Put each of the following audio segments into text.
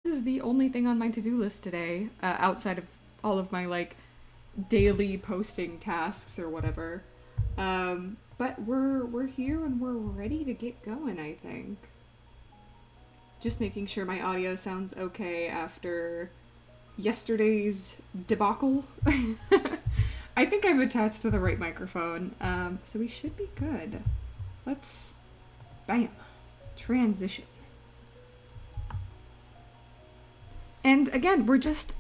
This is the only thing on my to-do list today, outside of all of my like daily posting tasks or whatever. But we're here and we're ready to get going, I think. Just making sure my audio sounds okay after yesterday's debacle. I think I'm attached to the right microphone, so we should be good. Let's, bam, transition. And again,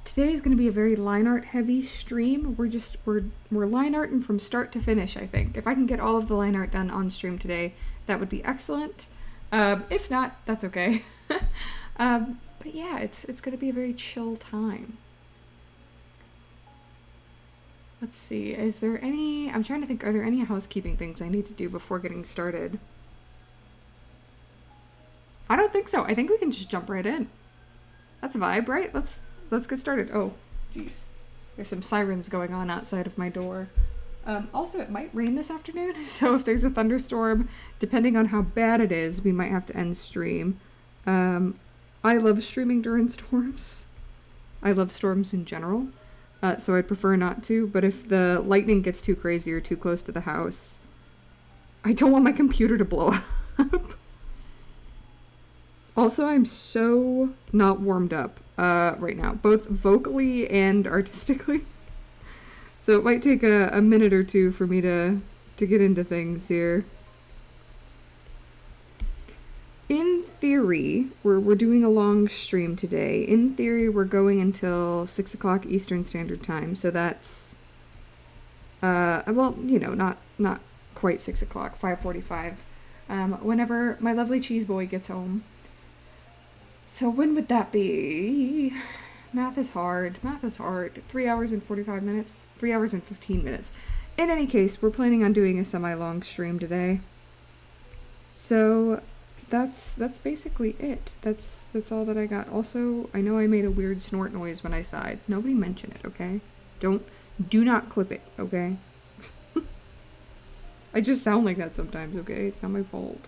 today's going to be a very line art heavy stream. We're line arting from start to finish, I think. If I can get all of the line art done on stream today, that would be excellent. If not, that's okay. But yeah, it's going to be a very chill time. Let's see, I'm trying to think, are there any housekeeping things I need to do before getting started? I don't think so. I think we can just jump right in. That's a vibe, right? Let's get started. Oh, jeez. There's some sirens going on outside of my door. Also, it might rain this afternoon, so if there's a thunderstorm, depending on how bad it is, we might have to end stream. I love streaming during storms. I love storms in general, so I'd prefer not to, but if the lightning gets too crazy or too close to the house, I don't want my computer to blow up. Also, I'm so not warmed up right now, both vocally and artistically. So it might take a minute or two for me to get into things here. In theory, we're doing a long stream today. In theory, we're going until 6 o'clock Eastern Standard Time, so that's, not quite 6 o'clock, 5:45, whenever my lovely cheese boy gets home. So when would that be? Math is hard. 3 hours and 45 minutes. 3 hours and 15 minutes. In any case, we're planning on doing a semi-long stream today. So that's basically it. That's all that I got. Also, I know I made a weird snort noise when I sighed. Nobody mention it, okay? Do not clip it, okay? I just sound like that sometimes, okay? It's not my fault.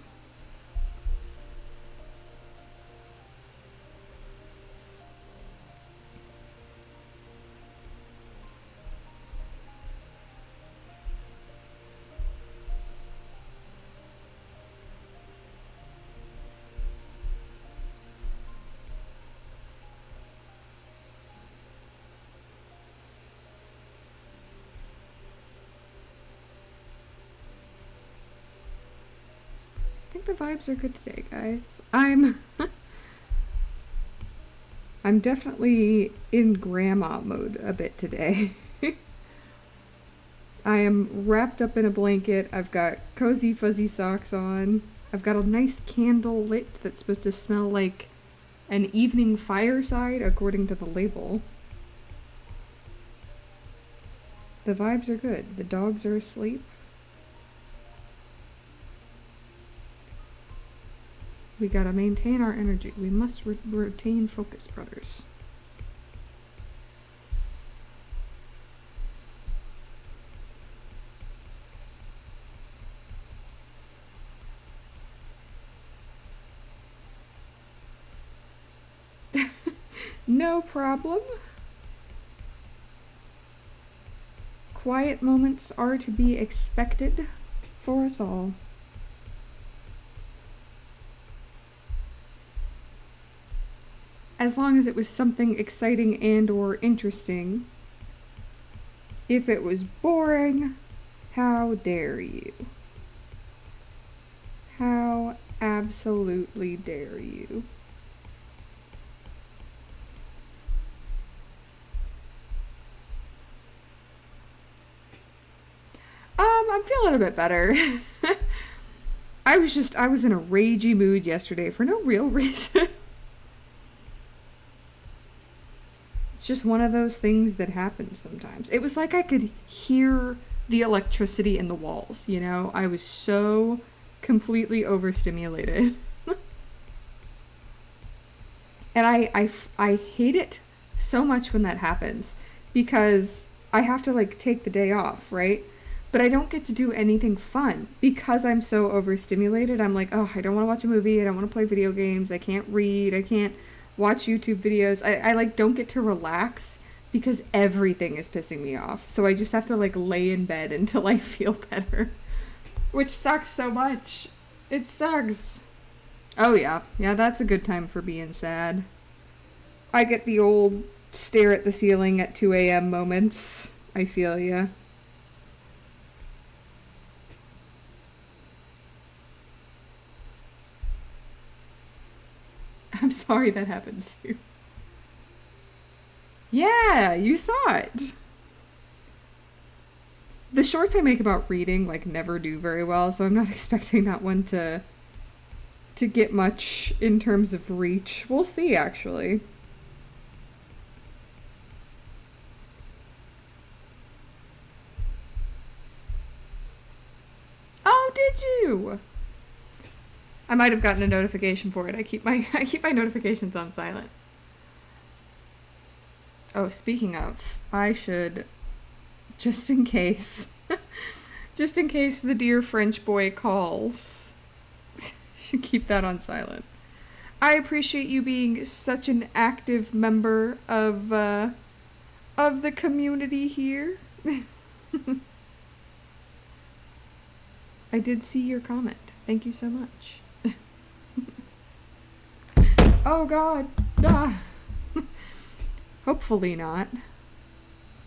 I think the vibes are good today, guys. I'm definitely in grandma mode a bit today. I am wrapped up in a blanket. I've got cozy fuzzy socks on. I've got a nice candle lit that's supposed to smell like an evening fireside according to the label. The vibes are good. The dogs are asleep. We gotta maintain our energy. We must retain focus, brothers. No problem. Quiet moments are to be expected for us all. As long as it was something exciting and or interesting. If it was boring, how dare you? How absolutely dare you? I'm feeling a bit better. I was in a ragey mood yesterday for no real reason. It's just one of those things that happens sometimes. It was like I could hear the electricity in the walls, you know? I was so completely overstimulated. And I hate it so much when that happens because I have to like take the day off, right? But I don't get to do anything fun because I'm so overstimulated. I'm like, oh, I don't want to watch a movie. I don't want to play video games. I can't read. I can't watch YouTube videos. I like don't get to relax because everything is pissing me off. So I just have to like lay in bed until I feel better. Which sucks so much. It sucks. Oh yeah. Yeah, that's a good time for being sad. I get the old stare at the ceiling at 2 a.m. moments. I feel ya. I'm sorry that happens to you. Yeah, you saw it. The shorts I make about reading like never do very well, so I'm not expecting that one to get much in terms of reach. We'll see, actually. Oh, did you? I might have gotten a notification for it. I keep my notifications on silent. Oh, speaking of, I should, just in case the dear French boy calls, should keep that on silent. I appreciate you being such an active member of the community here. I did see your comment. Thank you so much. Oh God. Ah. Hopefully not.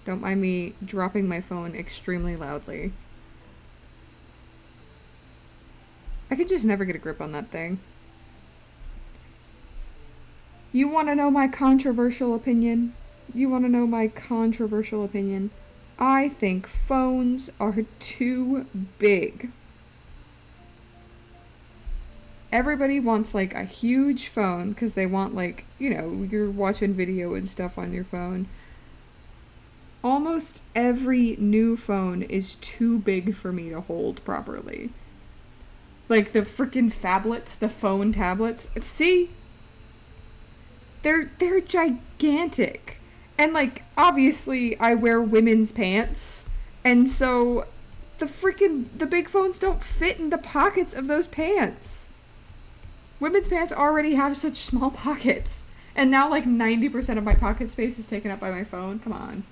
Don't mind me dropping my phone extremely loudly. I could just never get a grip on that thing. You want to know my controversial opinion? I think phones are too big. Everybody wants like a huge phone because they want like, you're watching video and stuff on your phone. Almost every new phone is too big for me to hold properly. Like the freaking phablets, the phone tablets. See? They're gigantic. And like obviously I wear women's pants, and so the big phones don't fit in the pockets of those pants. Women's pants already have such small pockets. And now like 90% of my pocket space is taken up by my phone. Come on.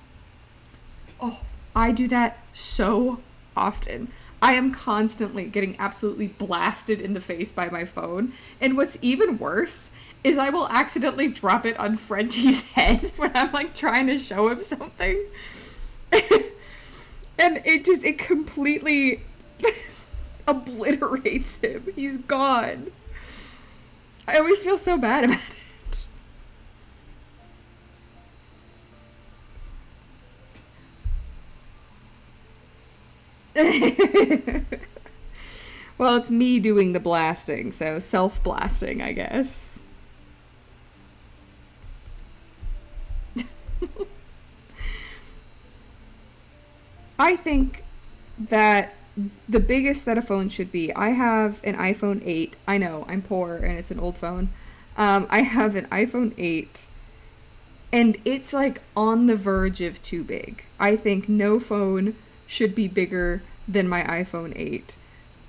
Oh, I do that so often. I am constantly getting absolutely blasted in the face by my phone. And what's even worse is I will accidentally drop it on Frenchie's head when I'm like trying to show him something. And it completely obliterates him. He's gone. I always feel so bad about it. Well, it's me doing the blasting, so self-blasting, I guess. I think that the biggest that a phone should be. I have an iPhone 8. I know, I'm poor and it's an old phone. I have an iPhone 8 and it's like on the verge of too big. I think no phone should be bigger than my iPhone 8.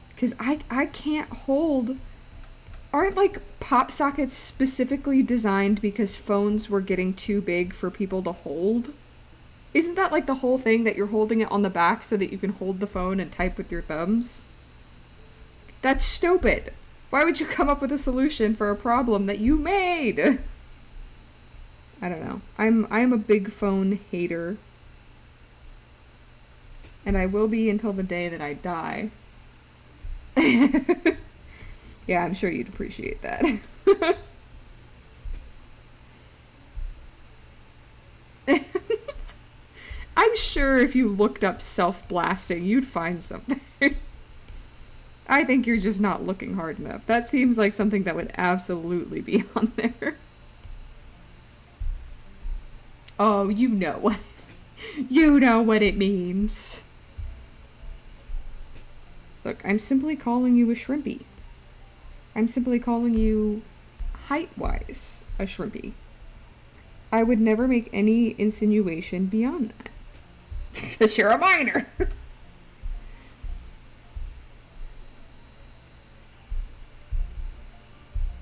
Because I can't hold... Aren't like pop sockets specifically designed because phones were getting too big for people to hold? Isn't that like the whole thing, that you're holding it on the back so that you can hold the phone and type with your thumbs? That's stupid. Why would you come up with a solution for a problem that you made? I don't know. I'm a big phone hater. And I will be until the day that I die. Yeah, I'm sure you'd appreciate that. I'm sure if you looked up self-blasting, you'd find something. I think you're just not looking hard enough. That seems like something that would absolutely be on there. Oh, you know what it means. Look, I'm simply calling you a shrimpy. I'm simply calling you, height-wise, a shrimpy. I would never make any insinuation beyond that. Because you're a minor.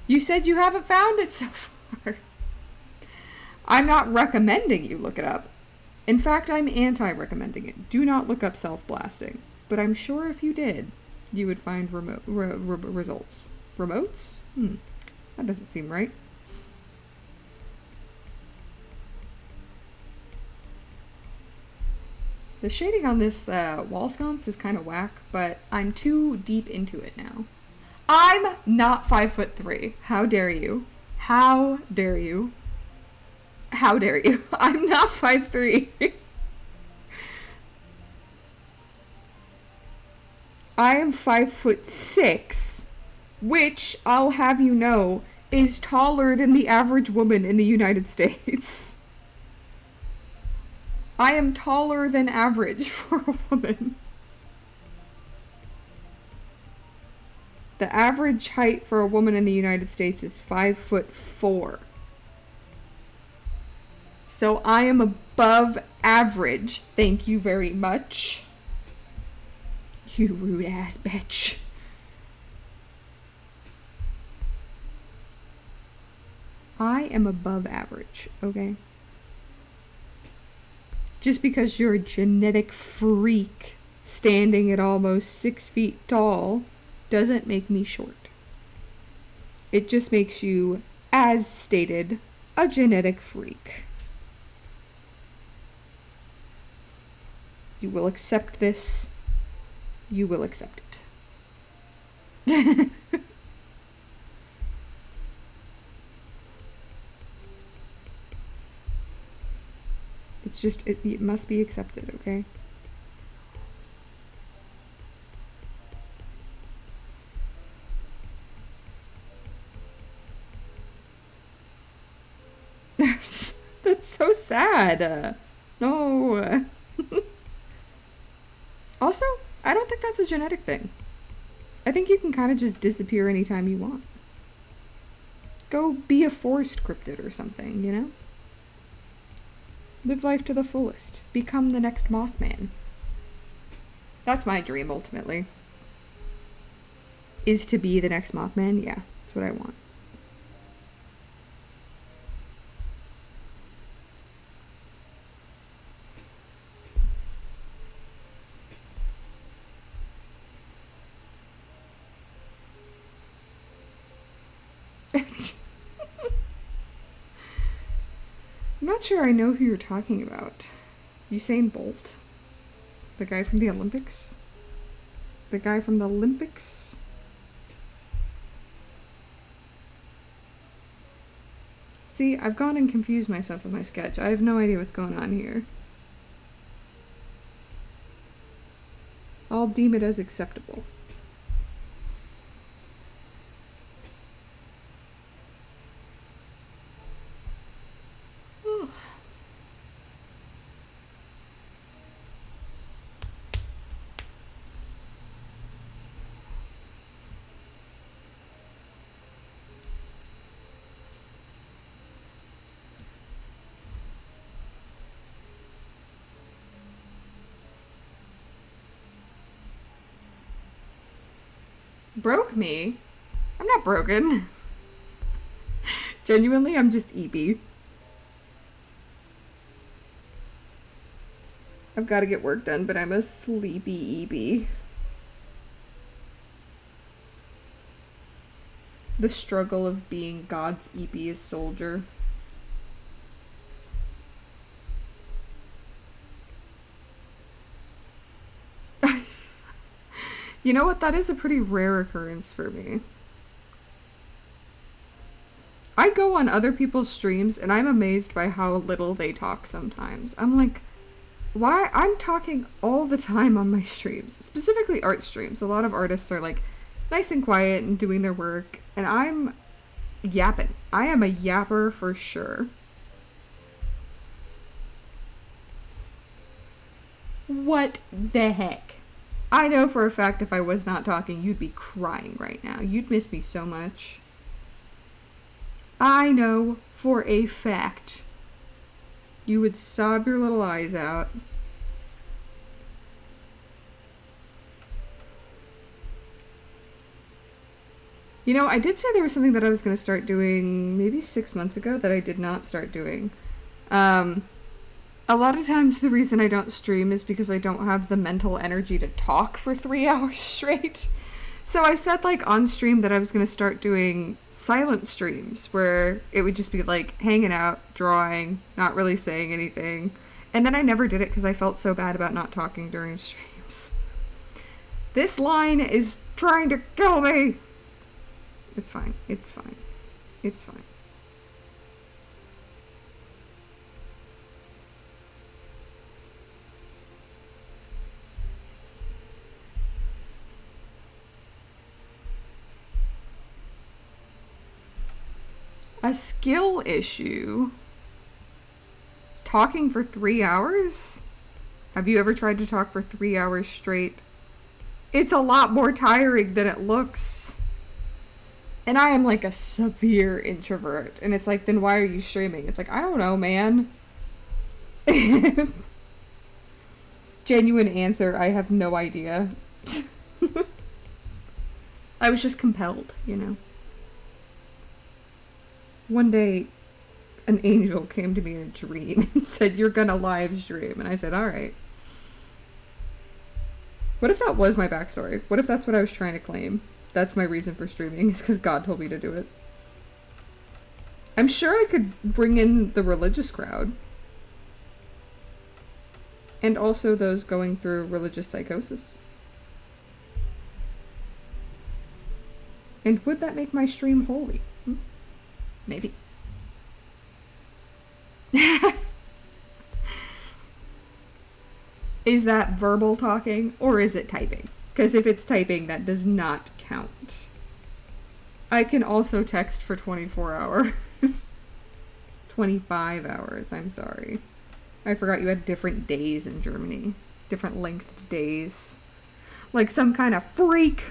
You said you haven't found it so far. I'm not recommending you look it up. In fact, I'm anti-recommending it. Do not look up self-blasting. But I'm sure if you did, you would find results. Remotes? That doesn't seem right. The shading on this wall sconce is kind of whack, but I'm too deep into it now. I'm not 5'3". How dare you? How dare you? How dare you? I'm not 5'3". I am 5'6", which I'll have you know is taller than the average woman in the United States. I am taller than average for a woman. The average height for a woman in the United States is 5'4". So I am above average. Thank you very much. You rude ass bitch. I am above average, okay? Just because you're a genetic freak standing at almost 6 feet tall doesn't make me short. It just makes you, as stated, a genetic freak. You will accept this. You will accept it. It's just, it must be accepted, okay? That's so sad. No. Also, I don't think that's a genetic thing. I think you can kind of just disappear anytime you want. Go be a forest cryptid or something, you know? Live life to the fullest. Become the next Mothman. That's my dream, ultimately. Is to be the next Mothman? Yeah, that's what I want. I'm not sure I know who you're talking about. Usain Bolt? The guy from the Olympics? The guy from the Olympics? See, I've gone and confused myself with my sketch. I have no idea what's going on here. I'll deem it as acceptable. Broke me? I'm not broken. Genuinely, I'm just EB. I've got to get work done, but I'm a sleepy EB. The struggle of being God's EBest soldier. You know what? That is a pretty rare occurrence for me. I go on other people's streams and I'm amazed by how little they talk sometimes. I'm like, why? I'm talking all the time on my streams, specifically art streams. A lot of artists are like nice and quiet and doing their work, and I'm yapping. I am a yapper for sure. What the heck? I know for a fact if I was not talking, you'd be crying right now. You'd miss me so much. I know for a fact you would sob your little eyes out. You know, I did say there was something that I was going to start doing maybe 6 months ago that I did not start doing. A lot of times the reason I don't stream is because I don't have the mental energy to talk for 3 hours straight. So I said, like, on stream that I was going to start doing silent streams where it would just be, like, hanging out, drawing, not really saying anything. And then I never did it because I felt so bad about not talking during streams. This line is trying to kill me! It's fine. It's fine. It's fine. A skill issue? Talking for 3 hours? Have you ever tried to talk for 3 hours straight? It's a lot more tiring than it looks. And I am like a severe introvert. And it's like, then why are you streaming? It's like, I don't know, man. Genuine answer, I have no idea. I was just compelled, you know. One day, an angel came to me in a dream and said, you're gonna live stream. And I said, alright. What if that was my backstory? What if that's what I was trying to claim? That's my reason for streaming, is because God told me to do it. I'm sure I could bring in the religious crowd. And also those going through religious psychosis. And would that make my stream holy? Maybe. Is that verbal talking or is it typing? Because if it's typing, that does not count. I can also text for 24 hours. 25 hours, I'm sorry. I forgot you had different days in Germany. Different length days. Like some kind of freak.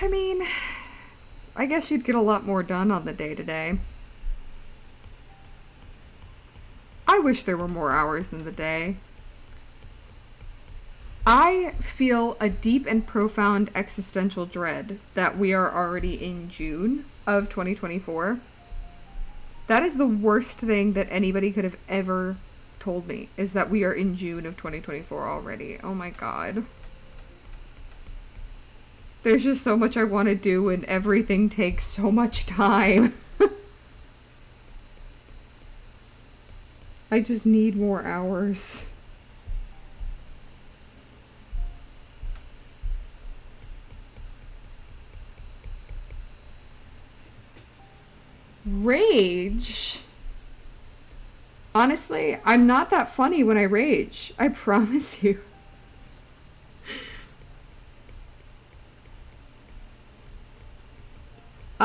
I mean, I guess you'd get a lot more done on the day-to-day. I wish there were more hours in the day. I feel a deep and profound existential dread that we are already in June of 2024. That is the worst thing that anybody could have ever told me, is that we are in June of 2024 already. Oh my god. There's just so much I want to do and everything takes so much time. I just need more hours. Rage? Honestly, I'm not that funny when I rage. I promise you.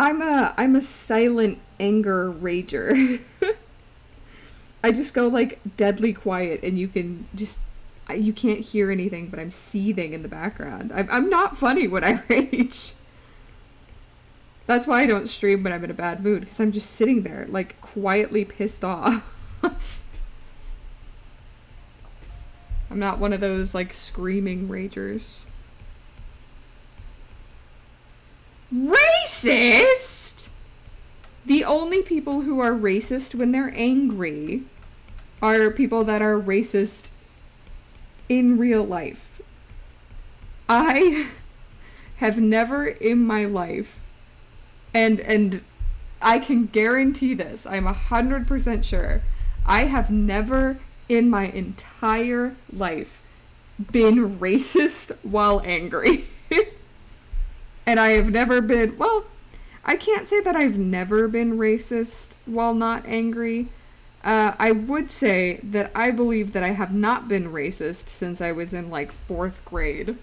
I'm a silent anger rager. I just go like deadly quiet and you can't hear anything, but I'm seething in the background. I'm not funny when I rage. That's why I don't stream when I'm in a bad mood, because I'm just sitting there like quietly pissed off. I'm not one of those like screaming ragers. Racist? The only people who are racist when they're angry are people that are racist in real life. I have never in my life, and I can guarantee this, I'm 100% sure, I have never in my entire life been racist while angry. And I have never been, well, I can't say that I've never been racist while not angry. I would say that I believe that I have not been racist since I was in like 4th grade.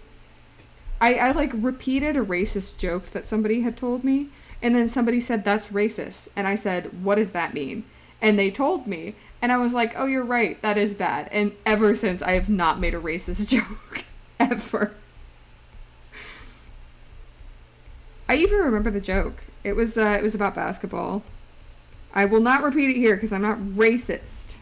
I like repeated a racist joke that somebody had told me, and then somebody said, that's racist. And I said, what does that mean? And they told me, And I was like, oh, you're right. That is bad. And ever since, I have not made a racist joke. Ever. I even remember the joke. It was about basketball. I will not repeat it here because I'm not racist.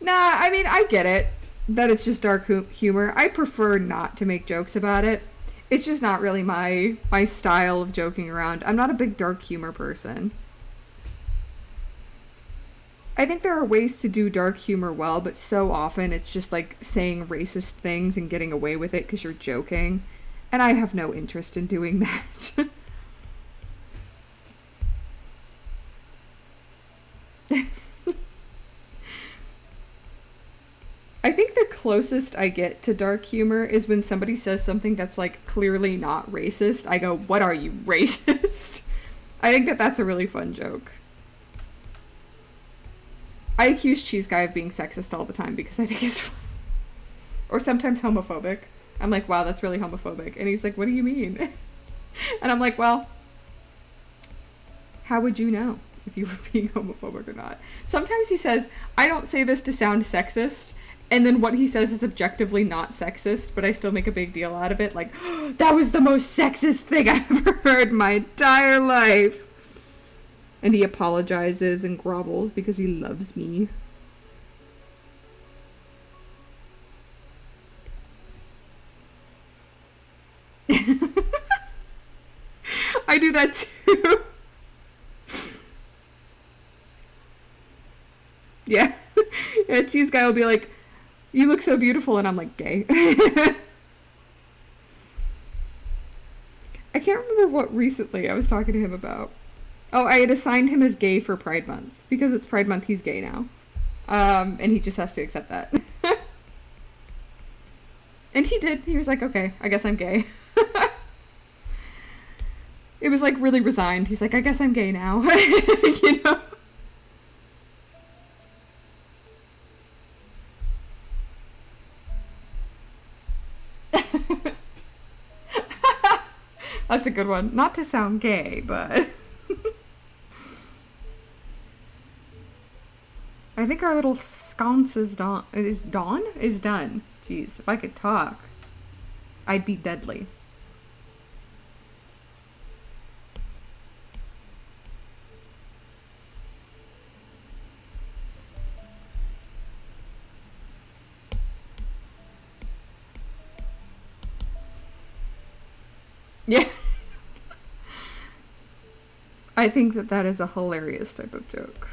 Nah, I mean, I get it. That it's just dark humor. I prefer not to make jokes about it. It's just not really my style of joking around. I'm not a big dark humor person. I think there are ways to do dark humor well, but so often it's just like saying racist things and getting away with it because you're joking. And I have no interest in doing that. I think the closest I get to dark humor is when somebody says something that's like clearly not racist. I go, what are you, racist? I think that's a really fun joke. I accuse Cheese Guy of being sexist all the time because I think it's fun. Or sometimes homophobic. I'm like, wow, that's really homophobic. And he's like, what do you mean? And I'm like, well, how would you know if you were being homophobic or not? Sometimes he says, I don't say this to sound sexist. And then what he says is objectively not sexist, but I still make a big deal out of it. Like, oh, that was the most sexist thing I've ever heard in my entire life. And he apologizes and grovels because he loves me. I do that too. Yeah. Yeah, Cheese Guy will be like, you look so beautiful, and I'm like, gay. I can't remember what recently I was talking to him about. Oh, I had assigned him as gay for Pride Month. Because it's Pride Month, he's gay now. And he just has to accept that. And he did. He was like, okay, I guess I'm gay. It was like really resigned. He's like, I guess I'm gay now. You know? That's a good one. Not to sound gay, but... I think our little sconce is done. Is done? Jeez, if I could talk, I'd be deadly. Yeah. I think that is a hilarious type of joke.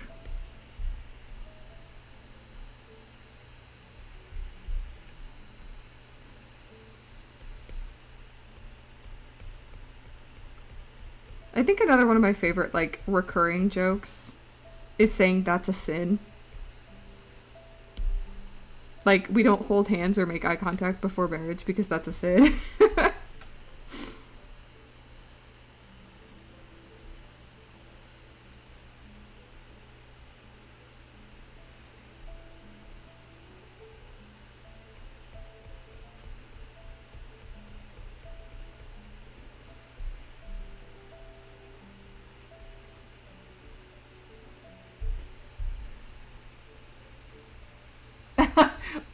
I think another one of my favorite, like, recurring jokes is saying that's a sin. Like, we don't hold hands or make eye contact before marriage because that's a sin.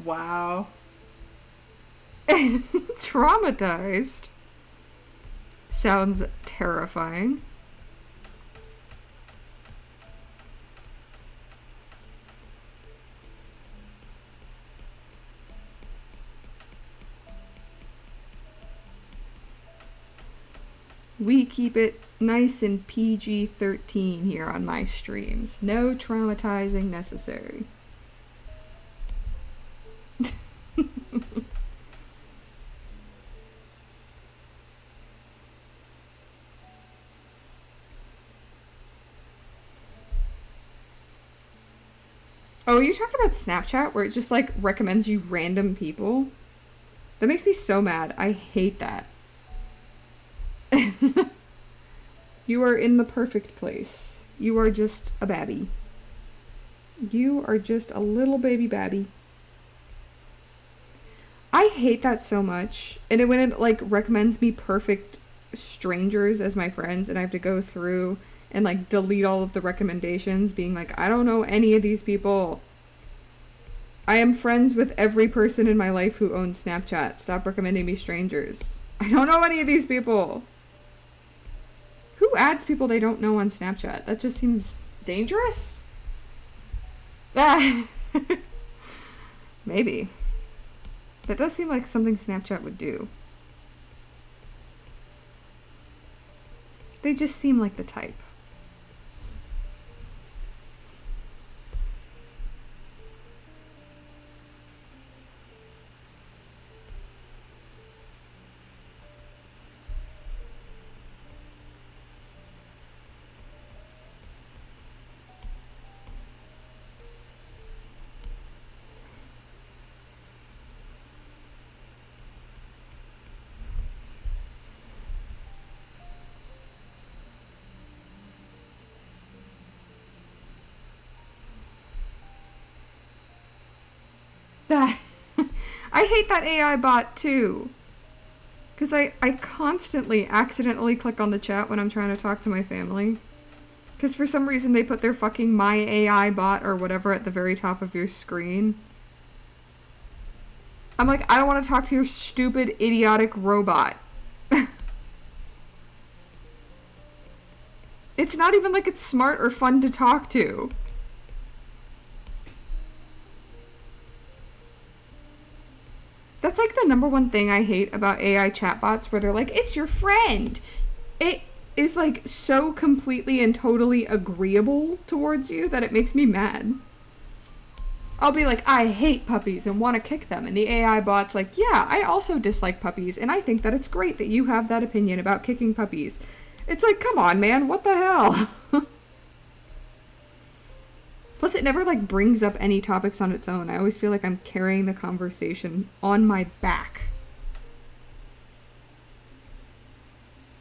Wow. Traumatized. Sounds terrifying. We keep it nice and PG-13 here on my streams. No traumatizing necessary. Oh, are you talking about Snapchat where it just like recommends you random people? That makes me so mad. I hate that. You are in the perfect place. You are just a babby. You are just a little baby babby. I hate that so much. And when it like recommends me perfect strangers as my friends and I have to go through and like delete all of the recommendations, being like, I don't know any of these people. I am friends with every person in my life who owns Snapchat. Stop recommending me strangers. I don't know any of these people. Who adds people they don't know on Snapchat? That just seems dangerous. Ah. Maybe. That does seem like something Snapchat would do. They just seem like the type. I hate that AI bot too. Because I constantly accidentally click on the chat when I'm trying to talk to my family. Because for some reason they put their fucking My AI bot or whatever at the very top of your screen. I'm like, I don't want to talk to your stupid, idiotic robot. It's not even like it's smart or fun to talk to. That's like the number one thing I hate about AI chatbots, where they're like, it's your friend. It is like so completely and totally agreeable towards you that it makes me mad. I'll be like, I hate puppies and want to kick them. And the AI bot's like, yeah, I also dislike puppies. And I think that it's great that you have that opinion about kicking puppies. It's like, come on, man, what the hell? Plus, it never, like, brings up any topics on its own. I always feel like I'm carrying the conversation on my back.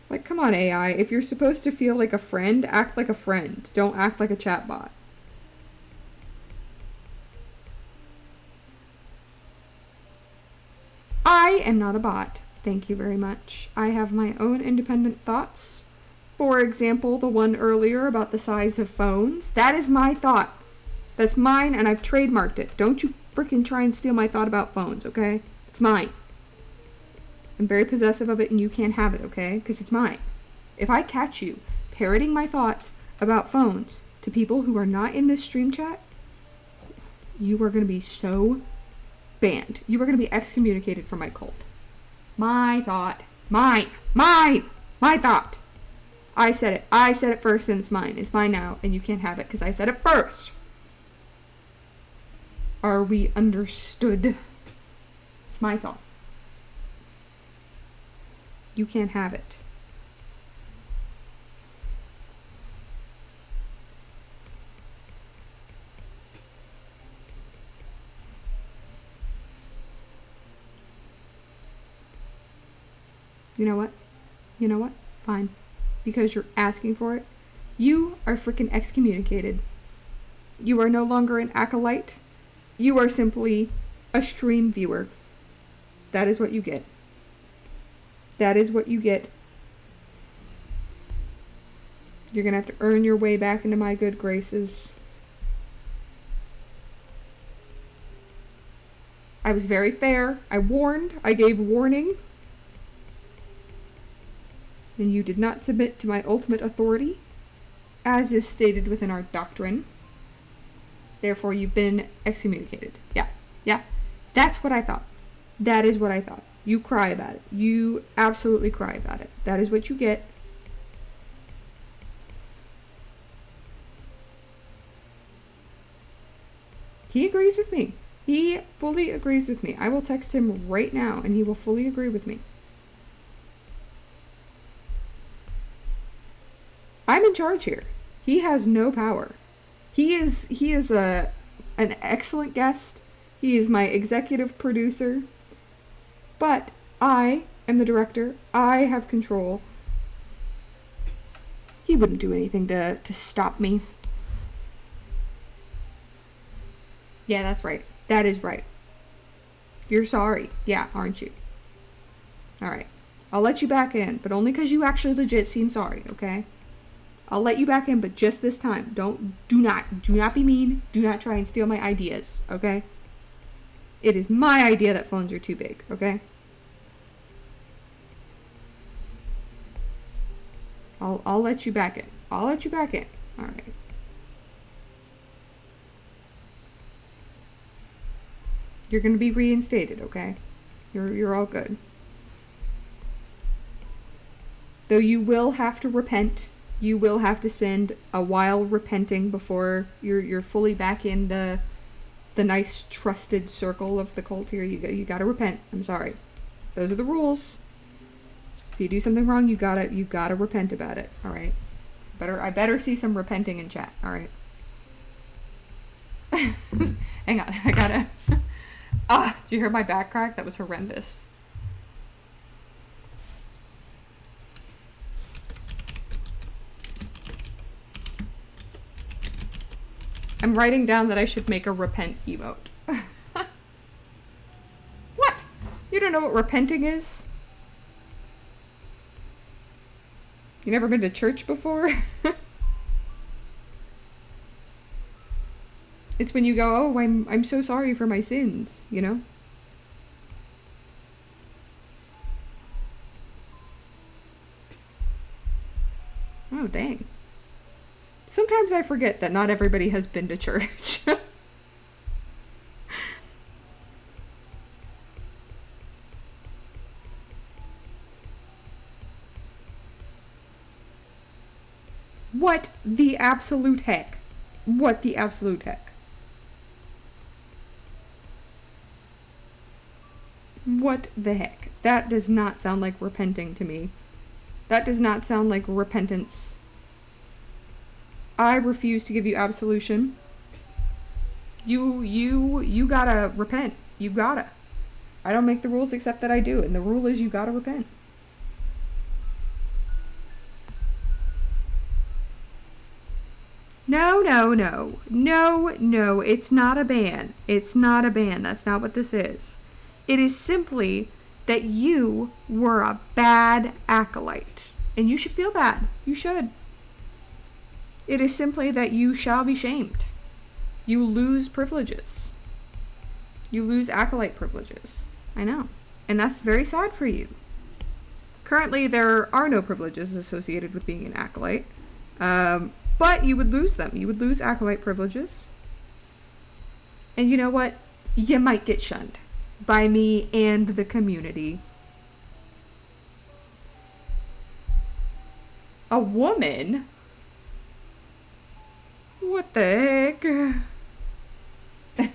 Like, come on, AI. If you're supposed to feel like a friend, act like a friend. Don't act like a chatbot. I am not a bot. Thank you very much. I have my own independent thoughts. For example, the one earlier about the size of phones. That is my thought. That's mine, and I've trademarked it. Don't you freaking try and steal my thought about phones, okay? It's mine. I'm very possessive of it, and you can't have it, okay? Because it's mine. If I catch you parroting my thoughts about phones to people who are not in this stream chat, you are going to be so banned. You are going to be excommunicated from my cult. My thought. Mine. Mine. My thought. I said it. I said it first, and it's mine. It's mine now, and you can't have it because I said it first. Are we understood? It's my thought. You can't have it. You know what? You know what? Fine. Because you're asking for it, you are freaking excommunicated. You are no longer an acolyte. You are simply a stream viewer. That is what you get. That is what you get. You're gonna have to earn your way back into my good graces. I was very fair. I warned. I gave warning. And you did not submit to my ultimate authority, as is stated within our doctrine. Therefore, you've been excommunicated. Yeah. That's what I thought. That is what I thought. You cry about it. You absolutely cry about it. That is what you get. He agrees with me. He fully agrees with me. I will text him right now, and he will fully agree with me. I'm in charge here. He has no power. He is an excellent guest. He is my executive producer. But I am the director. I have control. He wouldn't do anything to stop me. Yeah, that's right. That is right. You're sorry. Yeah, aren't you? Alright. I'll let you back in, but only because you actually legit seem sorry, okay? I'll let you back in, but just this time. Do not be mean. Do not try and steal my ideas, okay? It is my idea that phones are too big, okay? I'll let you back in. I'll let you back in. All right. You're going to be reinstated, okay? You're all good. Though you will have to repent. You will have to spend a while repenting before you're fully back in the nice trusted circle of the cult here. You got to repent. I'm sorry. Those are the rules. If you do something wrong, you gotta repent about it. All right. I better see some repenting in chat. All right. Hang on. I gotta. Did you hear my back crack? That was horrendous. I'm writing down that I should make a repent emote. What? You don't know what repenting is? You never been to church before? It's when you go, oh, I'm so sorry for my sins, you know? Oh, dang. Sometimes I forget that not everybody has been to church. What the absolute heck? What the absolute heck? What the heck? That does not sound like repenting to me. That does not sound like repentance. I refuse to give you absolution. You gotta repent. You gotta. I don't make the rules except that I do, and the rule is you gotta repent. No, it's not a ban. It's not a ban. That's not what this is. It is simply that you were a bad acolyte. And you should feel bad. You should. It is simply that you shall be shamed. You lose privileges. You lose acolyte privileges. I know. And that's very sad for you. Currently, there are no privileges associated with being an acolyte. But you would lose them. You would lose acolyte privileges. And you know what? You might get shunned by me and the community. A woman? What the heck?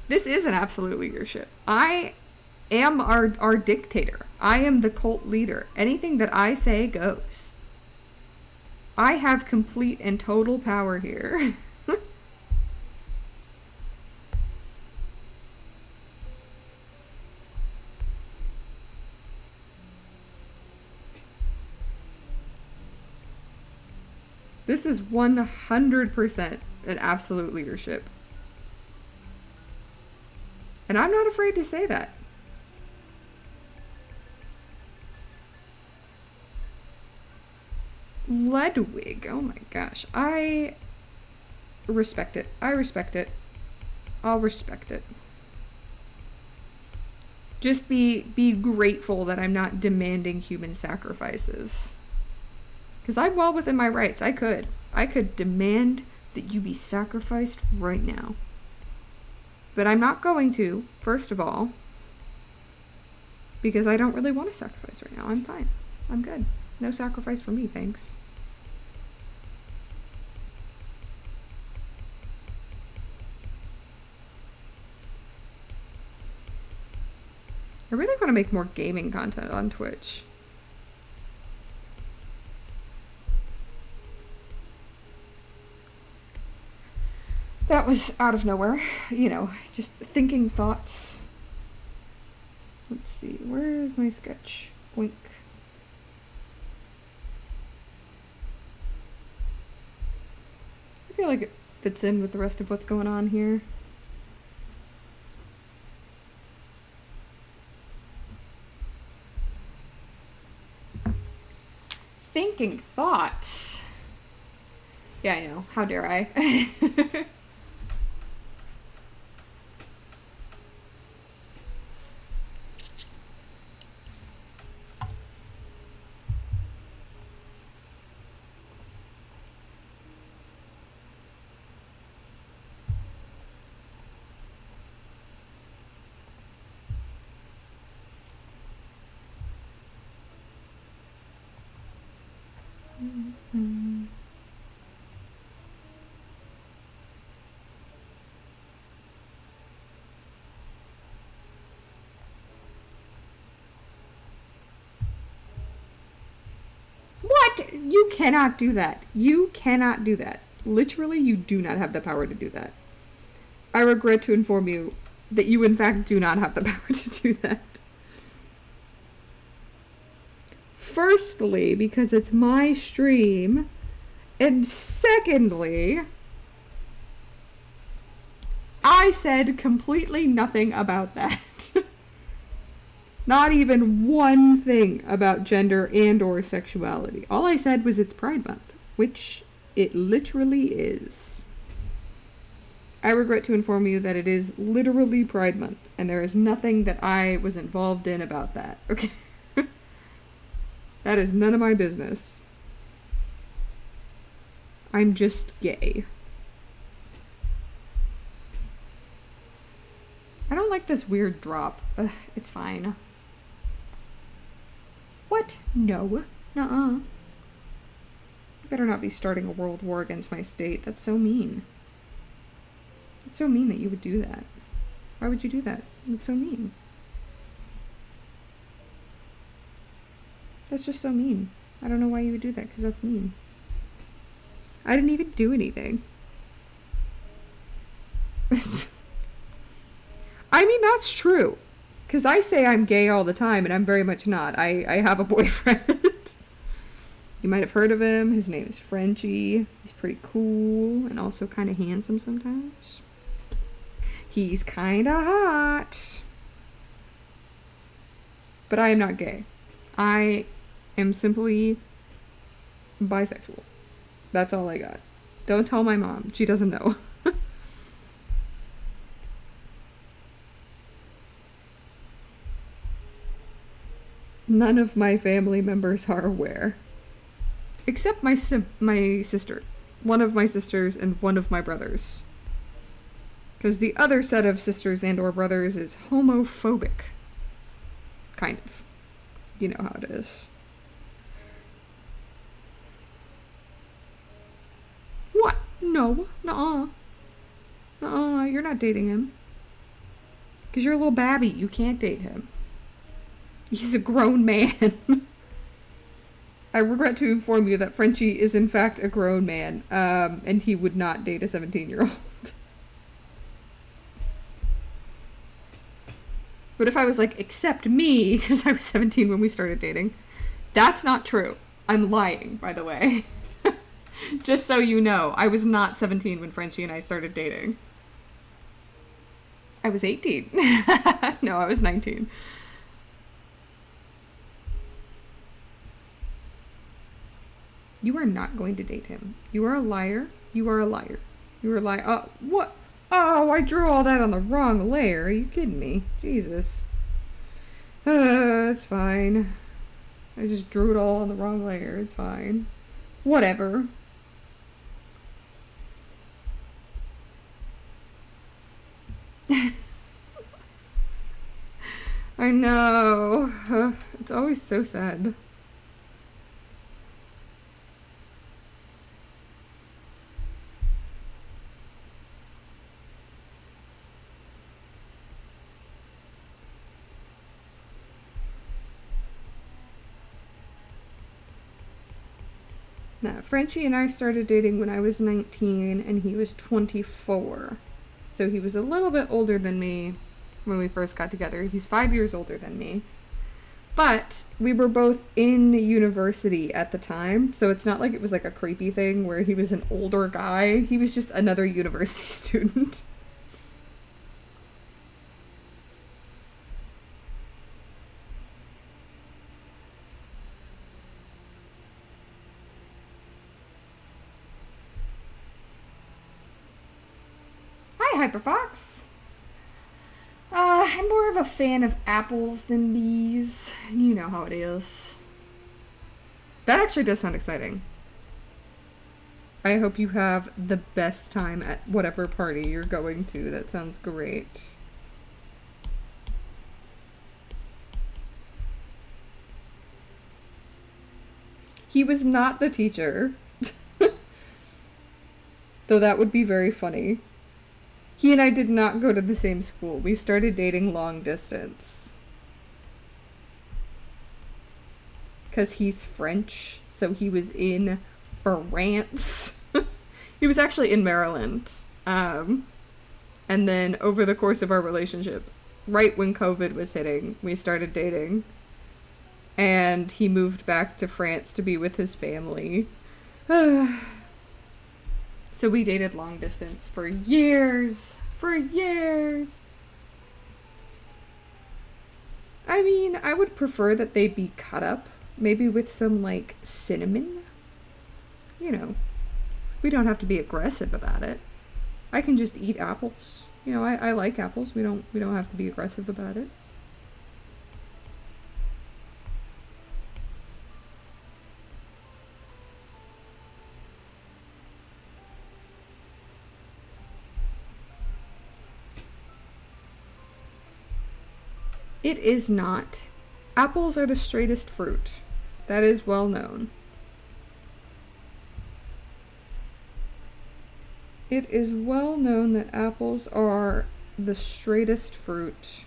This is an absolute leadership. I am our dictator. I am the cult leader. Anything that I say goes. I have complete and total power here. This is 100% an absolute leadership. And I'm not afraid to say that. Ludwig, oh my gosh. I respect it. I respect it. I'll respect it. Just be grateful that I'm not demanding human sacrifices. Because I'm well within my rights. I could demand that you be sacrificed right now. But I'm not going to, first of all. Because I don't really want to sacrifice right now. I'm fine. I'm good. No sacrifice for me, thanks. I really want to make more gaming content on Twitch. That was out of nowhere. You know, just thinking thoughts. Let's see, where is my sketch? Boink. I feel like it fits in with the rest of what's going on here. Think thinking thoughts. Yeah, I know. How dare I? Mm-hmm. What? You cannot do that. You cannot do that. Literally, you do not have the power to do that. I regret to inform you that you, in fact, do not have the power to do that. Firstly, because it's my stream. And secondly, I said completely nothing about that. Not even one thing about gender and or sexuality. All I said was it's Pride Month, which it literally is. I regret to inform you that it is literally Pride Month, and there is nothing that I was involved in about that, okay? That is none of my business. I'm just gay. I don't like this weird drop. Ugh, it's fine. What? No. Nuh-uh. You better not be starting a world war against my state. That's so mean. It's so mean that you would do that. Why would you do that? It's so mean. That's just so mean. I don't know why you would do that, because that's mean. I didn't even do anything. I mean, that's true. Because I say I'm gay all the time, and I'm very much not. I have a boyfriend. You might have heard of him. His name is Frenchie. He's pretty cool, and also kind of handsome sometimes. He's kind of hot. But I am not gay. I am simply bisexual. That's all I got. Don't tell my mom. She doesn't know. None of my family members are aware. Except my sister. One of my sisters and one of my brothers. Because the other set of sisters and or brothers is homophobic. Kind of. You know how it is. What? No. Nuh-uh. Nuh-uh. You're not dating him. Because you're a little babby. You can't date him. He's a grown man. I regret to inform you that Frenchie is in fact a grown man, and he would not date a 17-year-old. But if I was like, except me, because I was 17 when we started dating, that's not true. I'm lying, by the way. Just so you know, I was not 17 when Frenchie and I started dating. I was 18. No, I was 19. You are not going to date him. You are a liar. You are a liar. You are a liar. Oh, what? Oh, I drew all that on the wrong layer. Are you kidding me? Jesus. It's fine. I just drew it all on the wrong layer. It's fine. Whatever. I know. It's always so sad. No, Frenchie and I started dating when I was 19 and he was 24. So he was a little bit older than me when we first got together. He's 5 years older than me. But we were both in university at the time, so it's not like it was like a creepy thing where he was an older guy. He was just another university student. Hyperfox. I'm more of a fan of apples than bees. You know how it is. That actually does sound exciting. I hope you have the best time at whatever party you're going to. That sounds great. He was not the teacher. Though that would be very funny. He and I did not go to the same school. We started dating long distance. Because he's French, so he was in France. He was actually in Maryland. And then over the course of our relationship, right when COVID was hitting, we started dating. And he moved back to France to be with his family. So we dated long distance for years. For years. I mean, I would prefer that they be cut up. Maybe with some, like, cinnamon. You know, we don't have to be aggressive about it. I can just eat apples. You know, I like apples. We don't have to be aggressive about it. It is not. Apples are the straightest fruit. That is well known. It is well known that apples are the straightest fruit.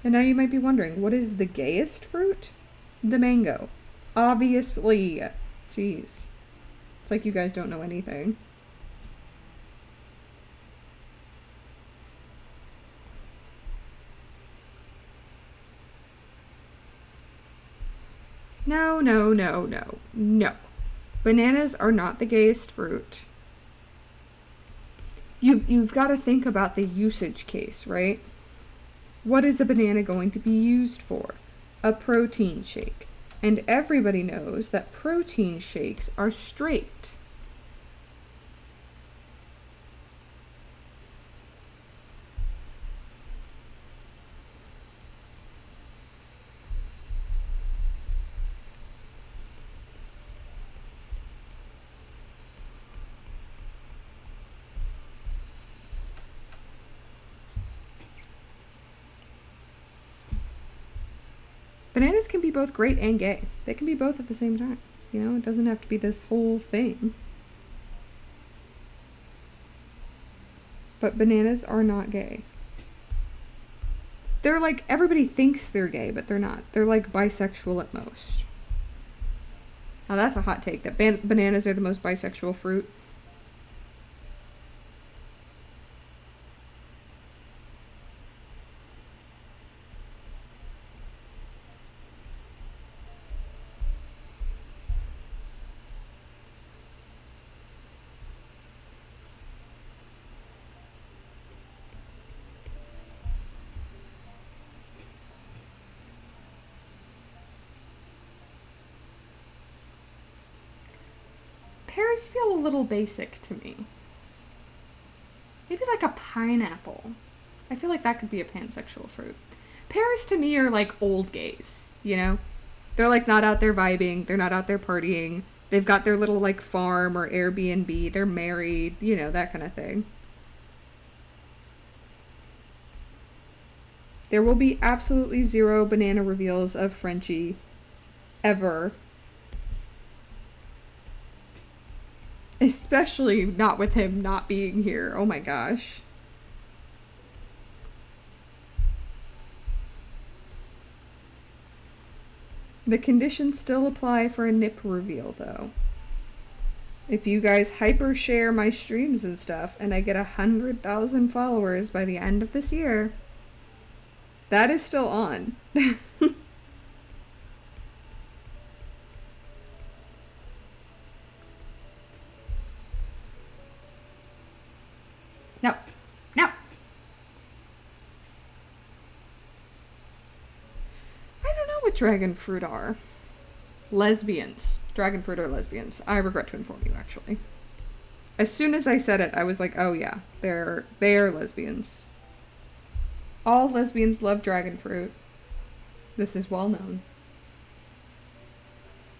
And now you might be wondering, what is the gayest fruit? The mango. Obviously. Jeez. It's like you guys don't know anything. No, no, no, no, no. Bananas are not the gayest fruit. You've got to think about the usage case, right? What is a banana going to be used for? A protein shake. And everybody knows that protein shakes are straight. Bananas can be both great and gay. They can be both at the same time. You know, it doesn't have to be this whole thing. But bananas are not gay. They're like, everybody thinks they're gay, but they're not. They're like bisexual at most. Now that's a hot take, that bananas are the most bisexual fruit. Pears feel a little basic to me. Maybe like a pineapple. I feel like that could be a pansexual fruit. Pears to me are like old gays, you know? They're like not out there vibing, they're not out there partying. They've got their little like farm or Airbnb, they're married, you know, that kind of thing. There will be absolutely zero banana reveals of Frenchie ever. Especially not with him not being here. Oh my gosh. The conditions still apply for a nip reveal, though. If you guys hyper share my streams and stuff, and I get 100,000 followers by the end of this year, that is still on. No. No. I don't know what dragon fruit are. Lesbians. Dragon fruit are lesbians. I regret to inform you, actually. As soon as I said it, I was like, oh yeah, they're lesbians. All lesbians love dragon fruit. This is well known.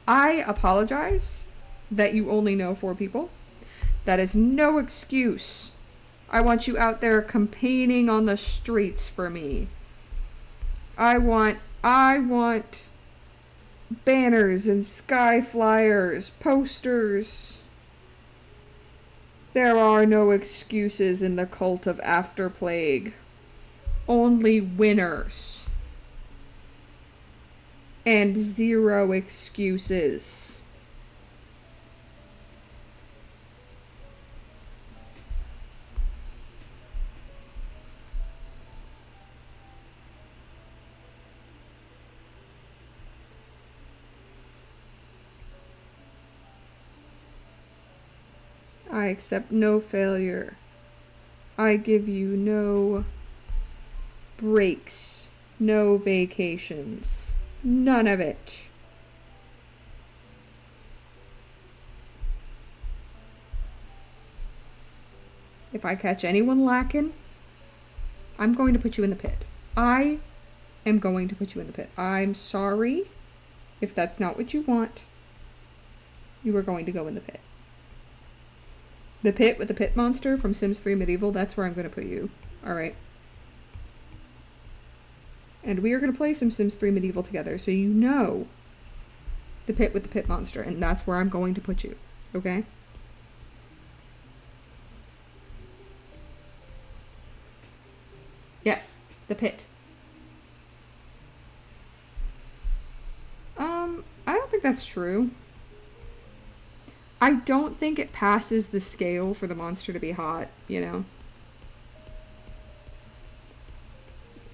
I apologize that you only know 4 people. That is no excuse. I want you out there campaigning on the streets for me. I want banners and sky flyers, posters. There are no excuses in the cult of Afterplague. Only winners. And 0 excuses. I accept no failure. I give you no breaks, no vacations, none of it. If I catch anyone lacking, I'm going to put you in the pit. I am going to put you in the pit. I'm sorry if that's not what you want. You are going to go in the pit. The pit with the pit monster from Sims 3 Medieval, that's where I'm going to put you. Alright. And we are going to play some Sims 3 Medieval together, so you know the pit with the pit monster, and that's where I'm going to put you. Okay? Yes, the pit. I don't think that's true. I don't think it passes the scale for the monster to be hot, you know?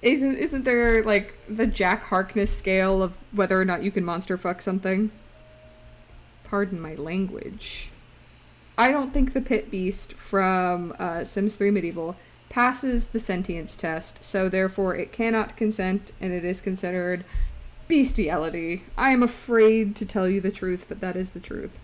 Isn't there, like, the Jack Harkness scale of whether or not you can monster fuck something? Pardon my language. I don't think the pit beast from Sims 3 Medieval passes the sentience test, so therefore it cannot consent, and it is considered bestiality. I am afraid to tell you the truth, but that is the truth.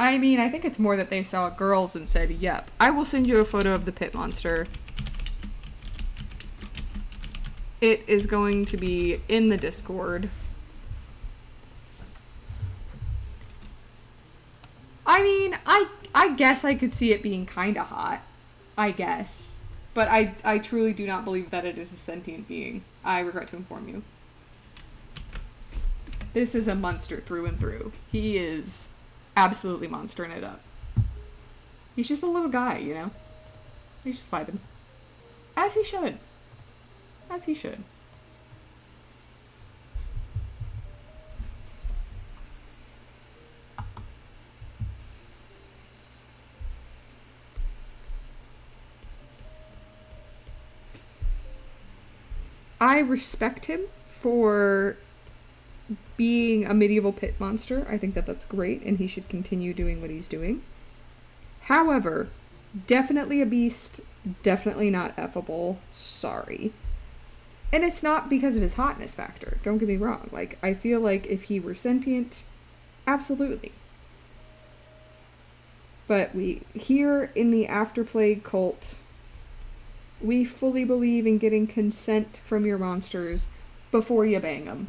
I mean, I think it's more that they saw girls and said, yep. I will send you a photo of the pit monster. It is going to be in the Discord. I mean, I guess I could see it being kinda hot. I guess. But I truly do not believe that it is a sentient being. I regret to inform you. This is a monster through and through. He is absolutely monstering it up. He's just a little guy, you know? He's just vibing. As he should. As he should. I respect him for being a medieval pit monster. I think that that's great, and he should continue doing what he's doing. However, definitely a beast, definitely not effable. Sorry. And it's not because of his hotness factor. Don't get me wrong. Like, I feel like if he were sentient, absolutely. But here in the Afterplague cult, we fully believe in getting consent from your monsters before you bang them.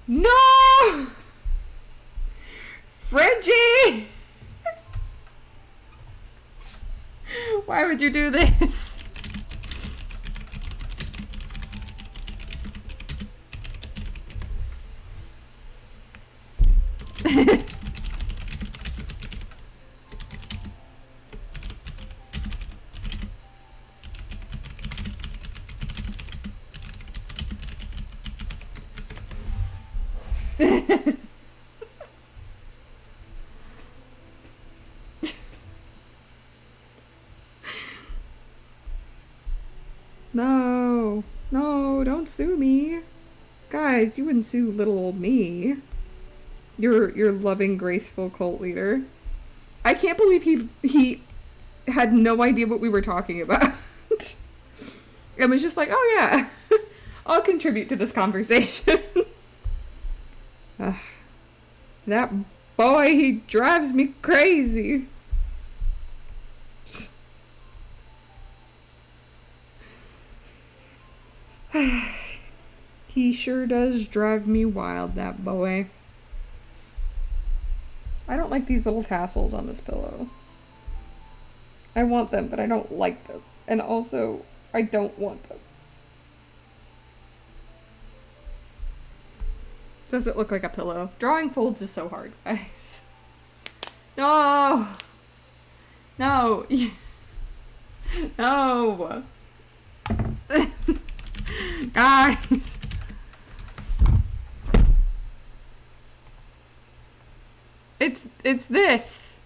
No! Frenchie! Why would you do this? No, don't sue me. Guys, you wouldn't sue little old me. Your loving, graceful cult leader. I can't believe he had no idea what we were talking about. It was just like, oh yeah, I'll contribute to this conversation. Ugh. That boy, he drives me crazy. He sure does drive me wild, that boy. I don't like these little tassels on this pillow. I want them, but I don't like them. And also, I don't want them. Does it look like a pillow? Drawing folds is so hard, guys. No! No! No! Guys! It's this.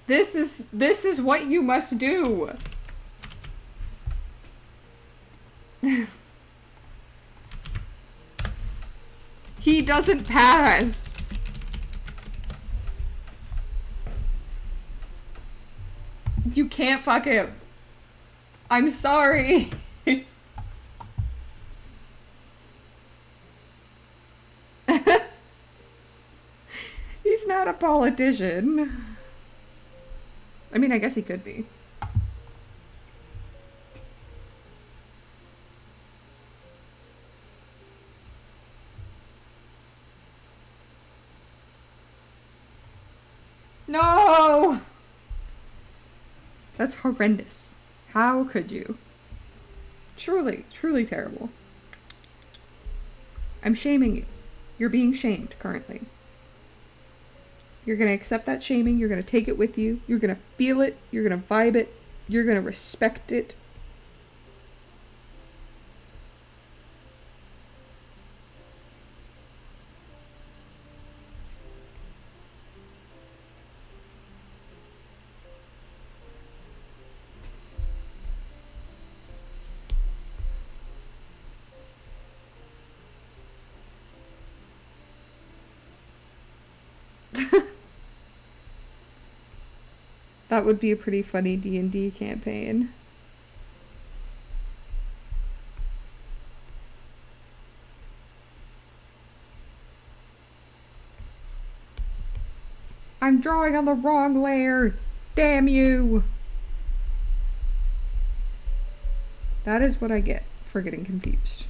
This is what you must do. He doesn't pass. You can't fuck him. I'm sorry. He's not a politician. I mean, I guess he could be. No! That's horrendous. How could you? Truly, truly terrible. I'm shaming you. You're being shamed currently. You're going to accept that shaming. You're going to take it with you. You're going to feel it. You're going to vibe it. You're going to respect it. That would be a pretty funny D&D campaign. I'm drawing on the wrong layer. Damn you. That is what I get for getting confused.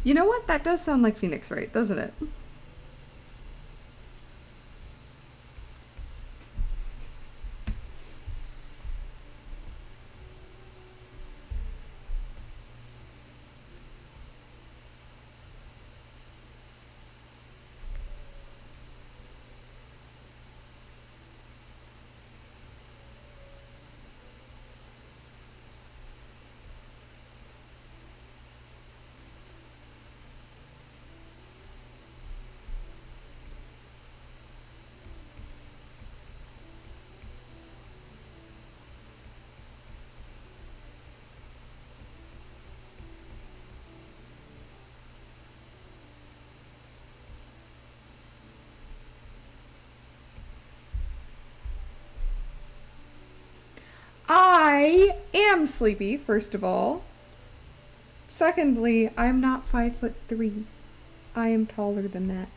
You know what? That does sound like Phoenix Wright, doesn't it? I am sleepy, first of all. Secondly, I'm not 5'3". I am taller than that.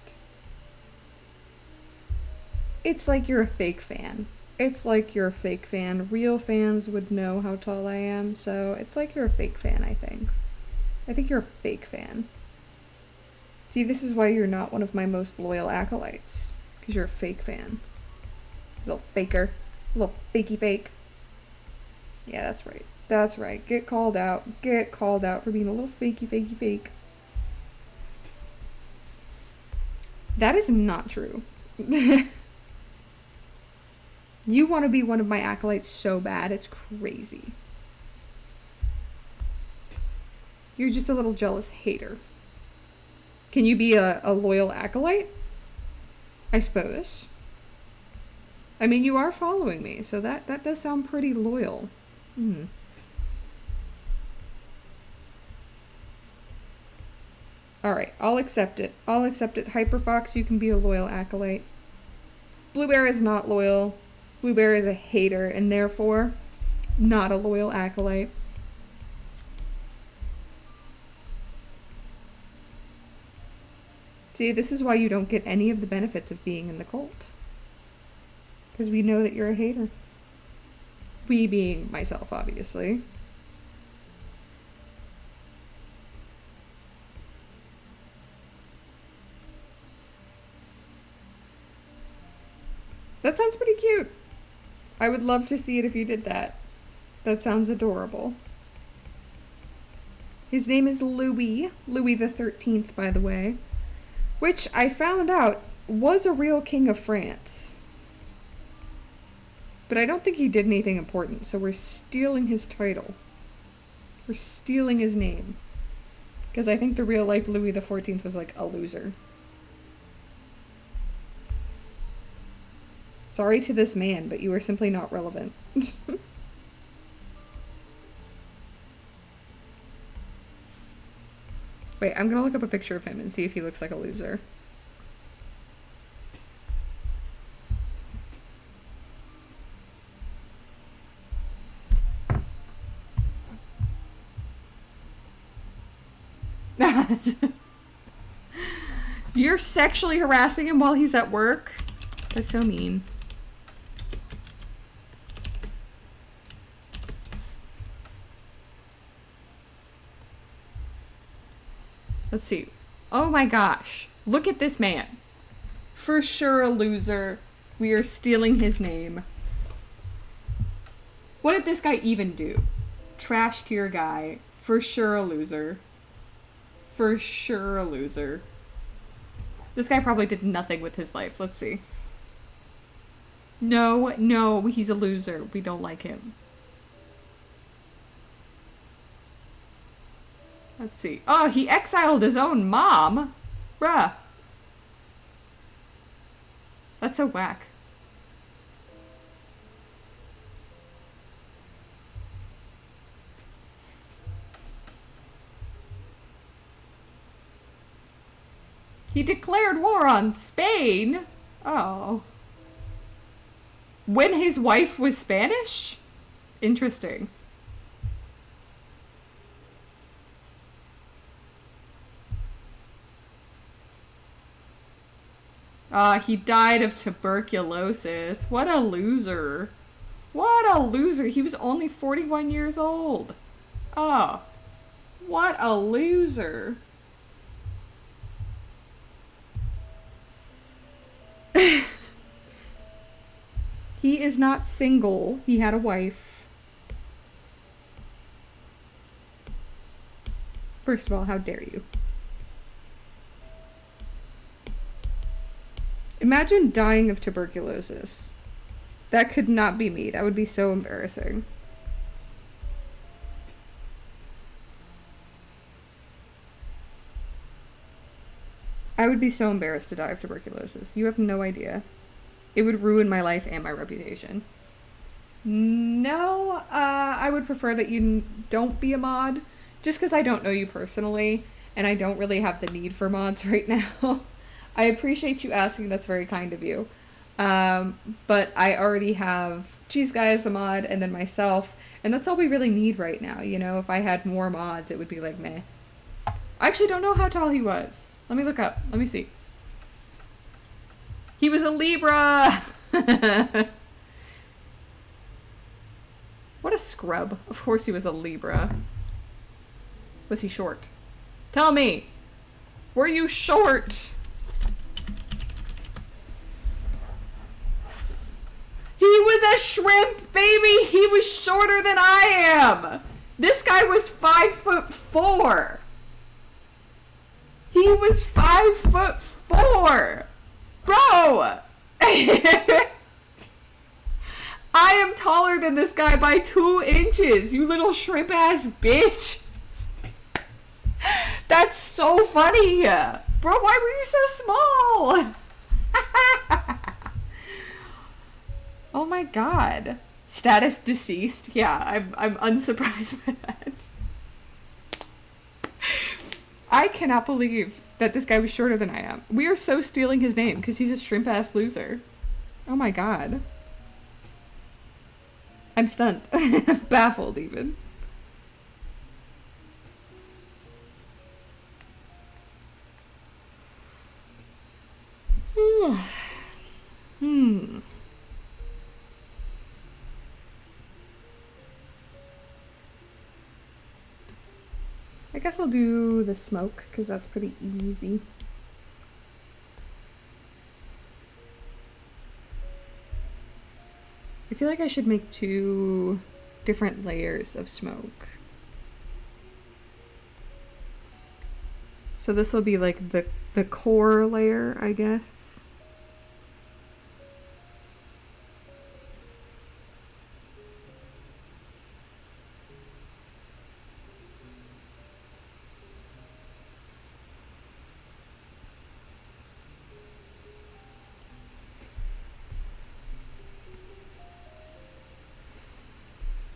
It's like you're a fake fan. It's like you're a fake fan. Real fans would know how tall I am, so it's like you're a fake fan, I think. I think you're a fake fan. See, this is why you're not one of my most loyal acolytes. Because you're a fake fan. Little faker. Little fakey fake. Yeah, that's right. That's right. Get called out. Get called out for being a little fakey fakey fake. That is not true. You want to be one of my acolytes so bad, it's crazy. You're just a little jealous hater. Can you be a loyal acolyte? I suppose. I mean, you are following me, so that does sound pretty loyal. Hmm. Alright, I'll accept it. I'll accept it. Hyperfox, you can be a loyal acolyte. Blue Bear is not loyal. Blue Bear is a hater and therefore not a loyal acolyte. See, this is why you don't get any of the benefits of being in the cult. Because we know that you're a hater. We being myself, obviously. That sounds pretty cute. I would love to see it if you did that. That sounds adorable. His name is Louis. Louis the 13th, by the way. Which I found out was a real king of France. But I don't think he did anything important, so we're stealing his title. We're stealing his name. Because I think the real life Louis the 14th was like a loser. Sorry to this man, but you are simply not relevant. Wait, I'm gonna look up a picture of him and see if he looks like a loser. You're sexually harassing him while he's at work? That's so mean. Let's see. Oh my gosh. Look at this man. For sure a loser. We are stealing his name. What did this guy even do? Trash tier guy. For sure a loser. For sure a loser. This guy probably did nothing with his life. Let's see. No, he's a loser. We don't like him. Let's see. Oh, he exiled his own mom? Bruh. That's so whack. He declared war on Spain? Oh. When his wife was Spanish? Interesting. He died of tuberculosis. What a loser. What a loser. He was only 41 years old. Oh. What a loser. He is not single. He had a wife. First of all, how dare you? Imagine dying of tuberculosis. That could not be me. That would be so embarrassing. I would be so embarrassed to die of tuberculosis. You have no idea. It would ruin my life and my reputation. No, I would prefer that you don't be a mod. Just because I don't know you personally, and I don't really have the need for mods right now. I appreciate you asking, that's very kind of you. But I already have Cheese Guy as a mod, and then myself, and that's all we really need right now, you know? If I had more mods, it would be like, meh. I actually don't know how tall he was. Let me look up. Let me see. He was a Libra! What a scrub. Of course he was a Libra. Was he short? Tell me! Were you short? He was a shrimp, baby! He was shorter than I am! This guy was 5'4". He was 5'4". Bro! I am taller than this guy by 2 inches, you little shrimp ass bitch! That's so funny! Bro, why were you so small? Oh my god. Status deceased? Yeah, I'm unsurprised by that. I cannot believe that this guy was shorter than I am. We are so stealing his name because he's a shrimp ass loser. Oh my god. I'm stunned. Baffled even. Hmm. I guess I'll do the smoke because that's pretty easy. I feel like I should make 2 different layers of smoke. So this will be like the core layer, I guess.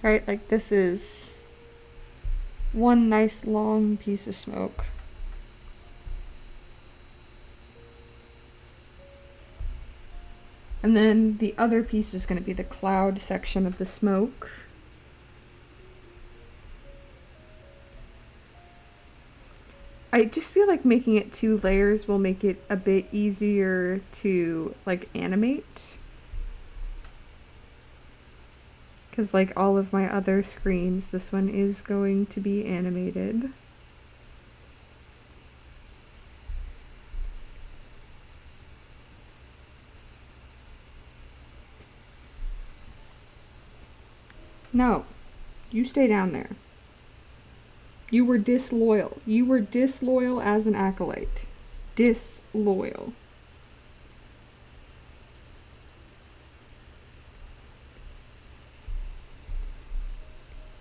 Right, like this is one nice long piece of smoke. And then the other piece is going to be the cloud section of the smoke. I just feel like making it 2 layers will make it a bit easier to like animate. Because like all of my other screens, this one is going to be animated. No, you stay down there. You were disloyal. You were disloyal as an acolyte. Disloyal.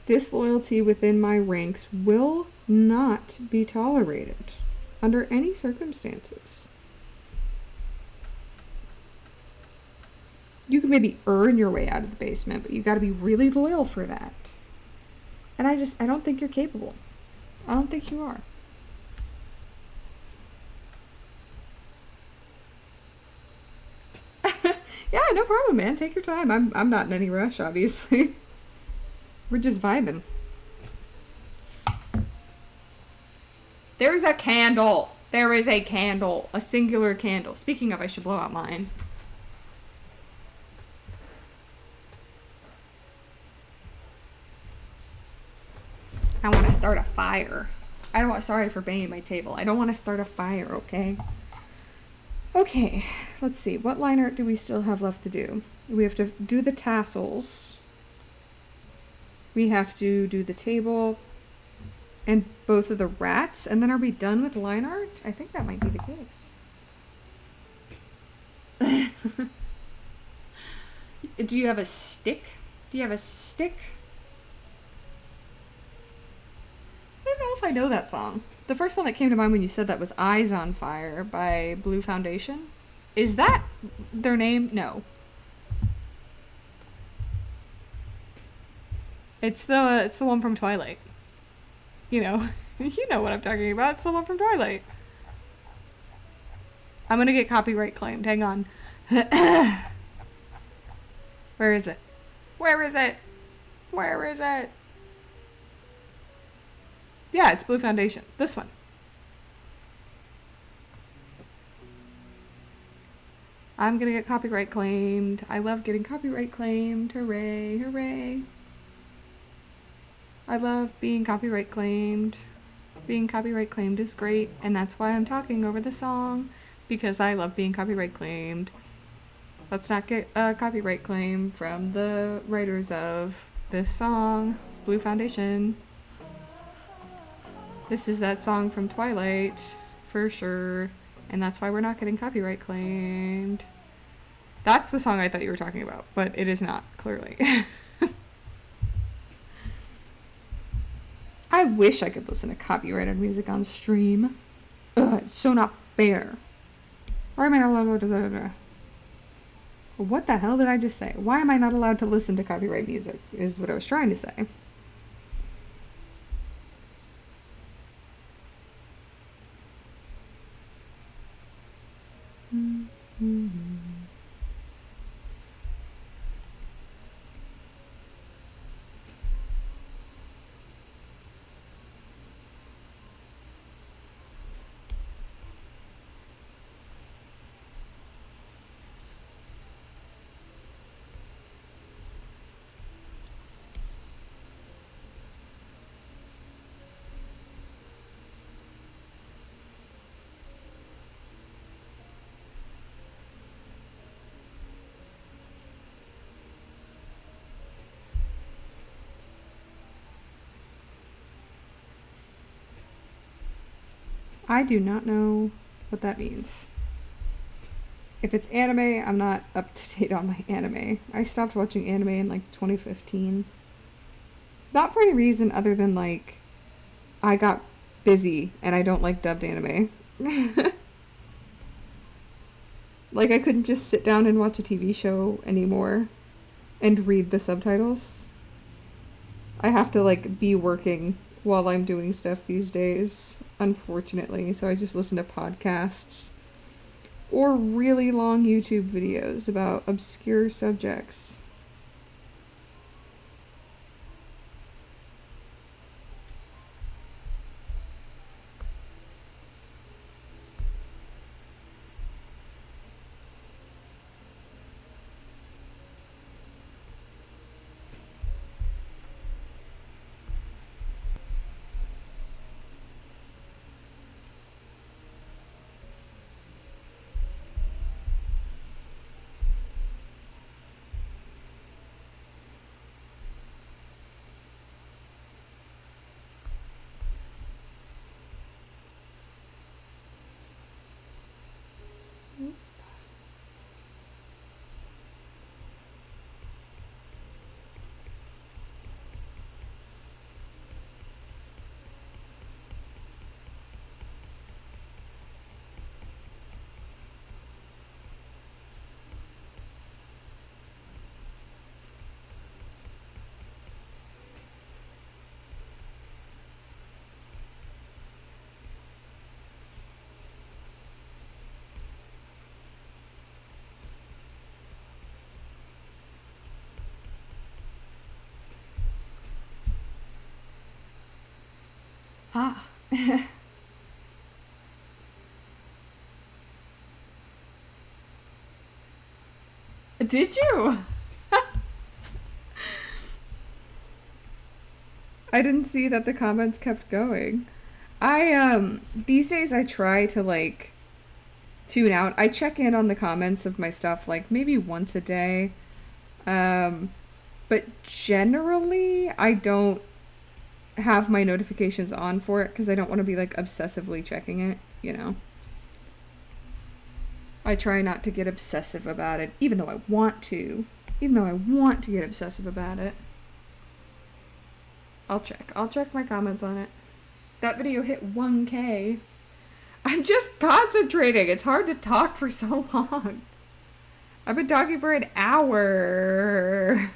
Disloyalty within my ranks will not be tolerated under any circumstances. You can maybe earn your way out of the basement, but you gotta be really loyal for that. And I don't think you're capable. I don't think you are. Yeah, no problem, man. Take your time. I'm not in any rush, obviously. We're just vibing. There's a candle. There is a candle. A singular candle. Speaking of, I should blow out mine. I want to start a fire. I don't want, sorry for banging my table. I don't want to start a fire, okay? Okay, let's see. What line art do we still have left to do? We have to do the tassels. We have to do the table and both of the rats. And then are we done with line art? I think that might be the case. Do you have a stick? Do you have a stick? I don't know if I know that song. The first one that came to mind when you said that was Eyes on Fire by Blue Foundation. Is that their name? No. It's the one from Twilight. You know. You know what I'm talking about. It's the one from Twilight. I'm gonna get copyright claimed. Hang on. Where is it? Where is it? Where is it? Yeah, it's Blue Foundation. This one. I'm gonna get copyright claimed. I love getting copyright claimed. Hooray, hooray. I love being copyright claimed. Being copyright claimed is great, and that's why I'm talking over the song, because I love being copyright claimed. Let's not get a copyright claim from the writers of this song, Blue Foundation. This is that song from Twilight, for sure, and that's why we're not getting copyright claimed. That's the song I thought you were talking about, but it is not, clearly. I wish I could listen to copyrighted music on stream. Ugh, it's so not fair. Why am I not allowed to... What the hell did I just say? Why am I not allowed to listen to copyright music, is what I was trying to say. I do not know what that means. If it's anime, I'm not up to date on my anime. I stopped watching anime in like 2015. Not for any reason other than like I got busy and I don't like dubbed anime. Like I couldn't just sit down and watch a TV show anymore and read the subtitles. I have to like be working while I'm doing stuff these days, unfortunately. So I just listen to podcasts or really long YouTube videos about obscure subjects. Ah. Did you? I didn't see that the comments kept going. These days I try to like tune out. I check in on the comments of my stuff like maybe once a day. But generally I don't have my notifications on for it because I don't want to be like obsessively checking it, you know. I try not to get obsessive about it, even though I want to. Even though I want to get obsessive about it. I'll check my comments on it. That video hit 1K. I'm just concentrating. It's hard to talk for so long. I've been talking for an hour.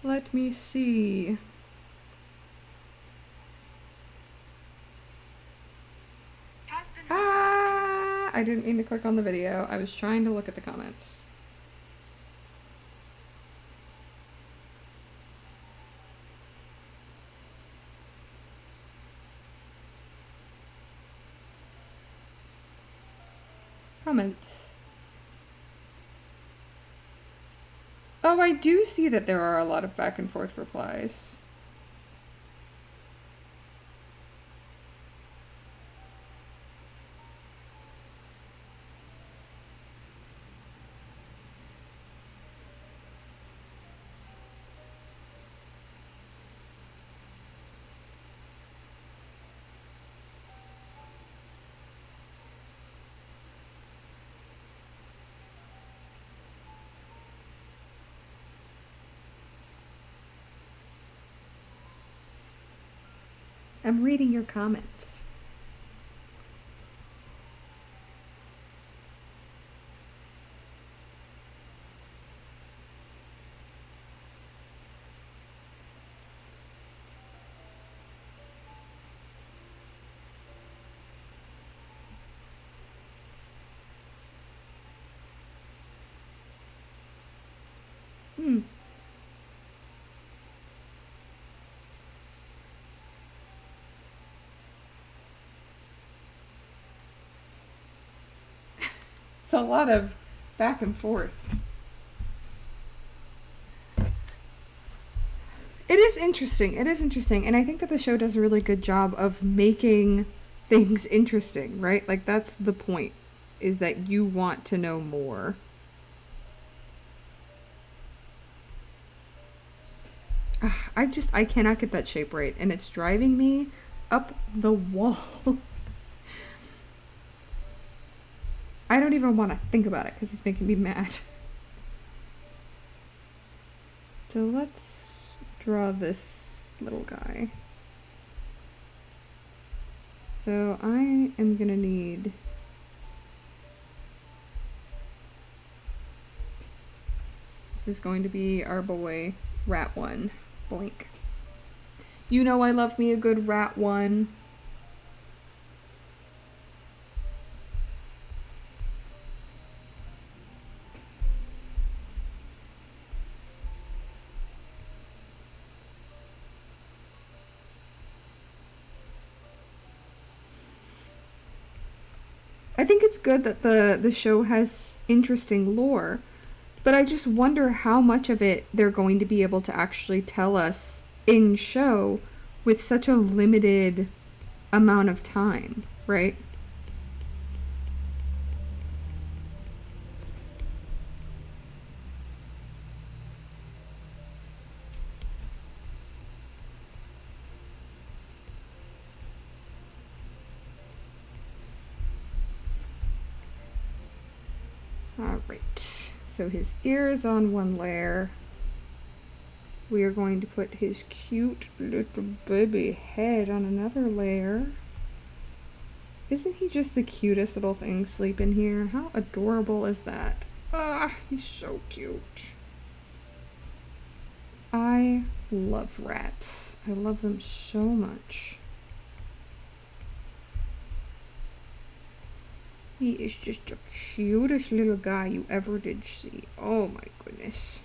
Let me see. I didn't mean to click on the video. I was trying to look at the comments. Comments. Oh, I do see that there are a lot of back and forth replies. I'm reading your comments. It's a lot of back and forth. It is interesting. It is interesting. And I think that the show does a really good job of making things interesting, right? Like, that's the point, is that you want to know more. I cannot get that shape right, and it's driving me up the wall. I don't even want to think about it because it's making me mad. So let's draw this little guy. So I am gonna need this is going to be our boy Rat 1. Boink. You know I love me a good Rat 1. I think it's good that the show has interesting lore, but I just wonder how much of it they're going to be able to actually tell us in show with such a limited amount of time, right? Alright, so his ear is on one layer. We are going to put his cute little baby head on another layer. Isn't he just the cutest little thing sleeping here? How adorable is that? Ah, he's so cute. I love rats. I love them so much. He is just the cutest little guy you ever did see. Oh my goodness.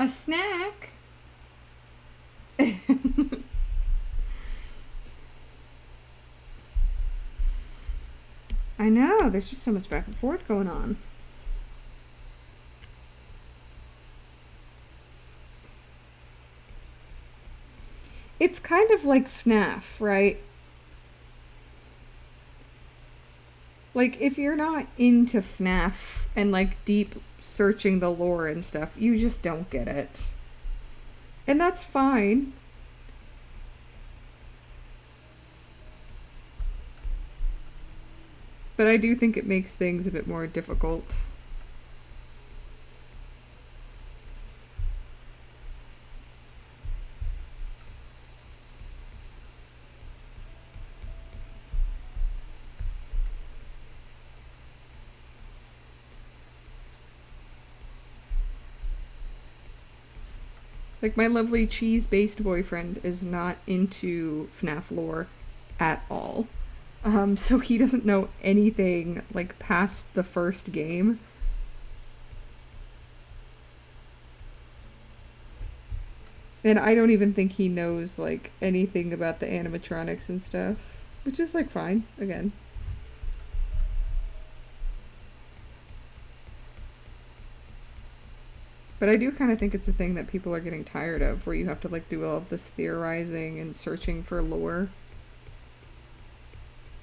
A snack? I know, there's just so much back and forth going on. It's kind of like FNAF, right? Like, if you're not into FNAF and, like, deep searching the lore and stuff, you just don't get it. And that's fine. But I do think it makes things a bit more difficult. Like, my lovely cheese-based boyfriend is not into FNAF lore at all. So he doesn't know anything, like, past the first game. And I don't even think he knows, like, anything about the animatronics and stuff. Which is, like, fine, again. But I do kind of think it's a thing that people are getting tired of, where you have to, like, do all of this theorizing and searching for lore.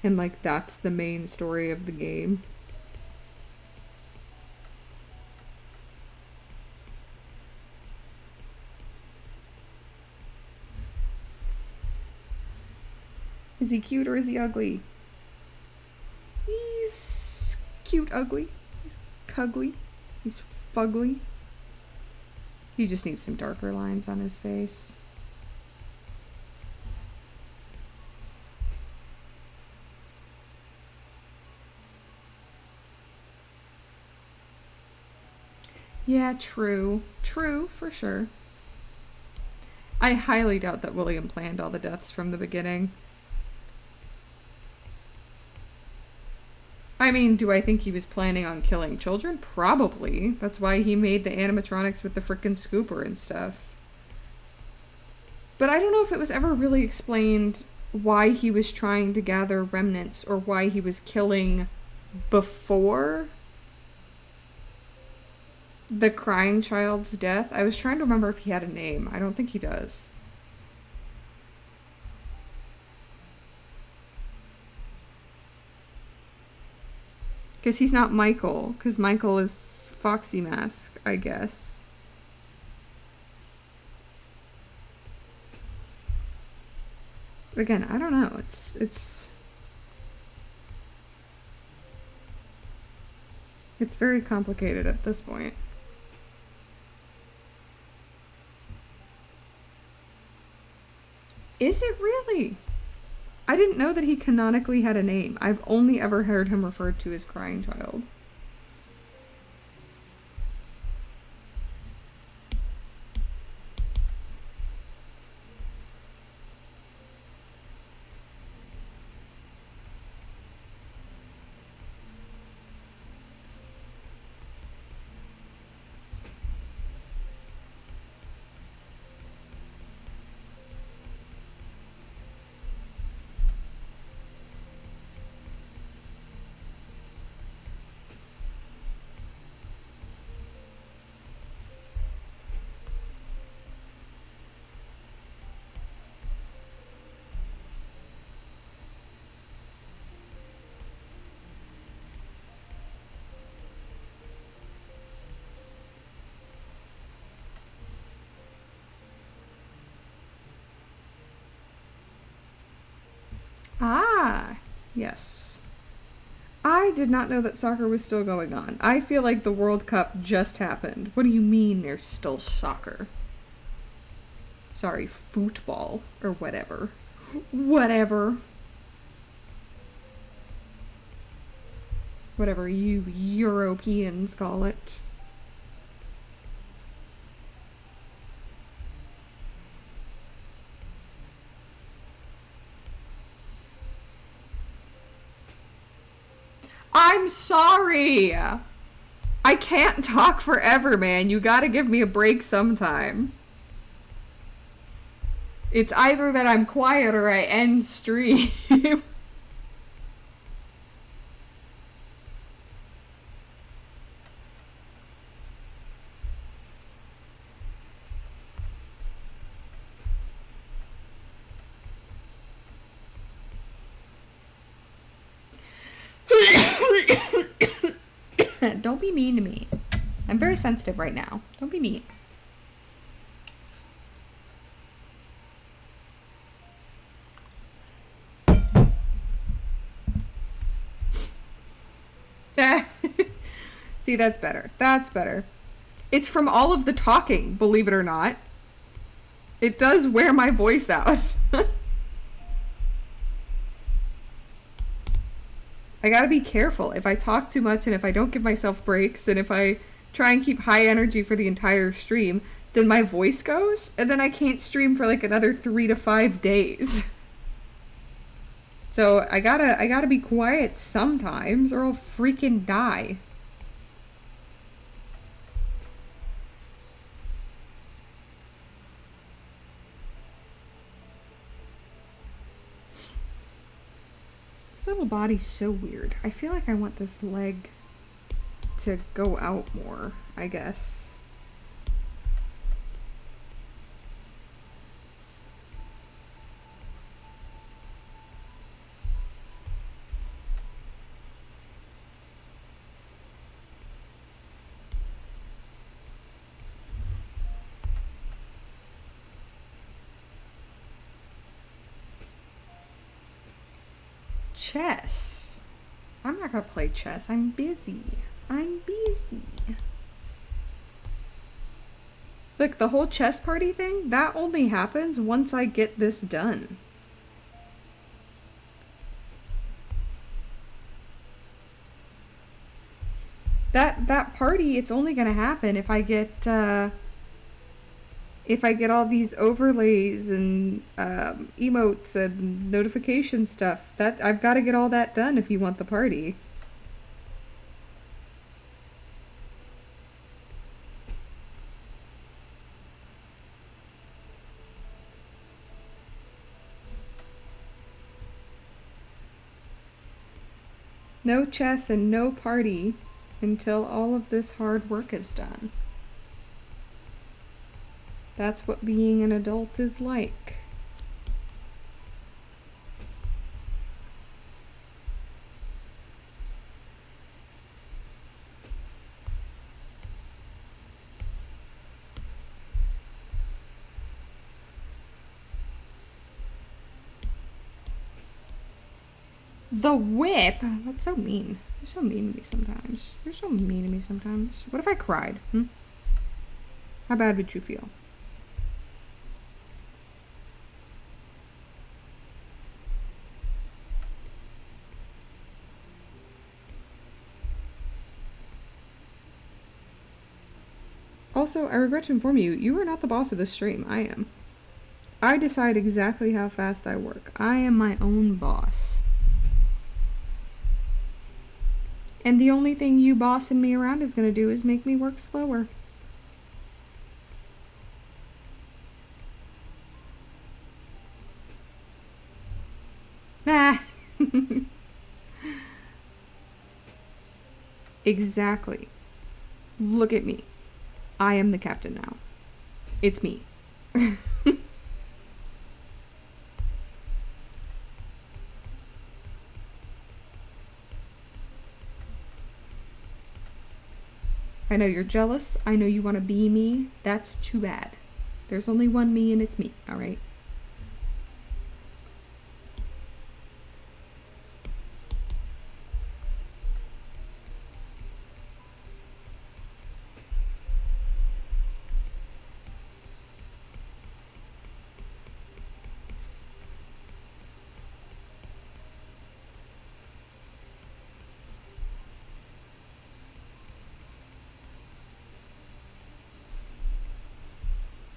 And, like, that's the main story of the game. Is he cute or is he ugly? He's cute ugly. He's cuggly. He's fugly. He just needs some darker lines on his face. Yeah, true. True, for sure. I highly doubt that William planned all the deaths from the beginning. I mean, do I think he was planning on killing children? Probably. That's why he made the animatronics with the frickin' scooper and stuff. But I don't know if it was ever really explained why he was trying to gather remnants or why he was killing before the crying child's death. I was trying to remember if he had a name. I don't think he does. Because he's not Michael. Because Michael is Foxy Mask, I guess. Again, I don't know. It's very complicated at this point. Is it really? I didn't know that he canonically had a name. I've only ever heard him referred to as Crying Child. Ah, yes. I did not know that soccer was still going on. I feel like the World Cup just happened. What do you mean there's still soccer? Sorry, football or whatever. Whatever. Whatever you Europeans call it. I'm sorry. I can't talk forever, man. You gotta give me a break sometime. It's either that I'm quiet or I end stream. Don't be mean to me. I'm very sensitive right now. Don't be mean. See, that's better. That's better. It's from all of the talking, believe it or not. It does wear my voice out. I gotta be careful. If I talk too much and if I don't give myself breaks and if I try and keep high energy for the entire stream, then my voice goes and then I can't stream for like another 3 to 5 days. So I gotta be quiet sometimes or I'll freaking die. Little body's so weird. I feel like I want this leg to go out more, I guess. Chess. I'm not gonna play chess. I'm busy. I'm busy. Look, the whole chess party thing, that only happens once I get this done. That party, it's only gonna happen if I get all these overlays and emotes and notification stuff. That I've got to get all that done if you want the party. No chess and no party until all of this hard work is done. That's what being an adult is like. The whip? That's so mean. You're so mean to me sometimes. You're so mean to me sometimes. What if I cried? How bad would you feel? Also, I regret to inform you, you are not the boss of this stream. I am. I decide exactly how fast I work. I am my own boss. And the only thing you bossing me around is going to do is make me work slower. Nah. Exactly. Look at me. I am the captain now. It's me. I know you're jealous. I know you want to be me. That's too bad. There's only one me and it's me, alright?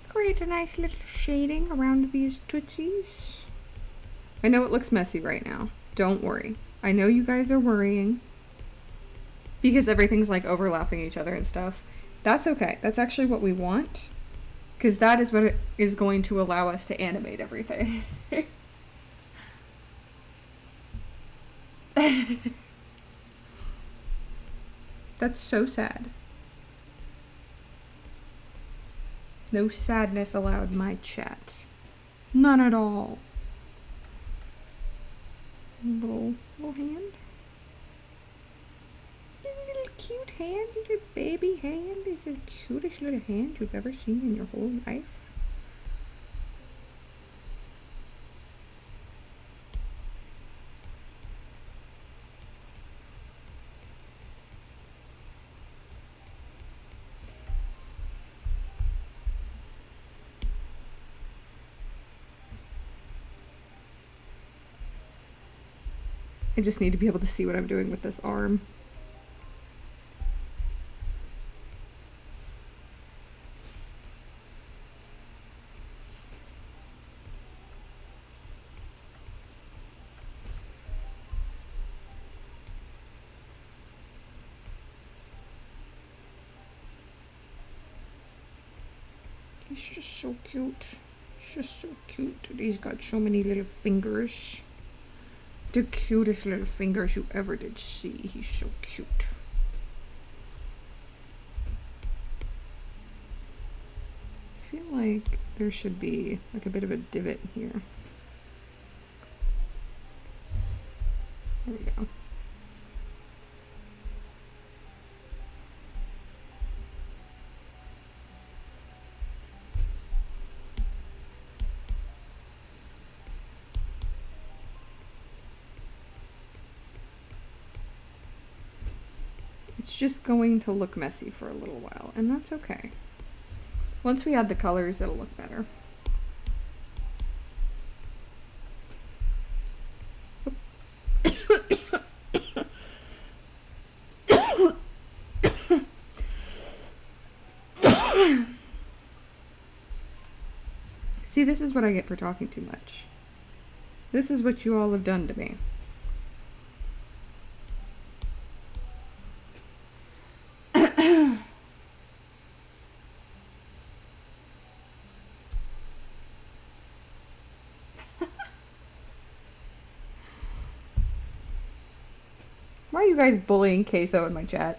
Create a nice little shading around these tootsies. I know it looks messy right now. Don't worry. I know you guys are worrying because everything's like overlapping each other and stuff. That's okay. That's actually what we want because that is what is going to allow us to animate everything. That's so sad. No sadness allowed in my chat. None at all. Little hand. Little cute hand, little baby hand. Is the cutest little hand you've ever seen in your whole life. I just need to be able to see what I'm doing with this arm. He's just so cute. He's just so cute. He's got so many little fingers. The cutest little fingers you ever did see. He's so cute. I feel like there should be like a bit of a divot here. There we go. It's just going to look messy for a little while, and that's okay. Once we add the colors, it'll look better. See, this is what I get for talking too much. This is what you all have done to me. Why are you guys bullying Queso in my chat?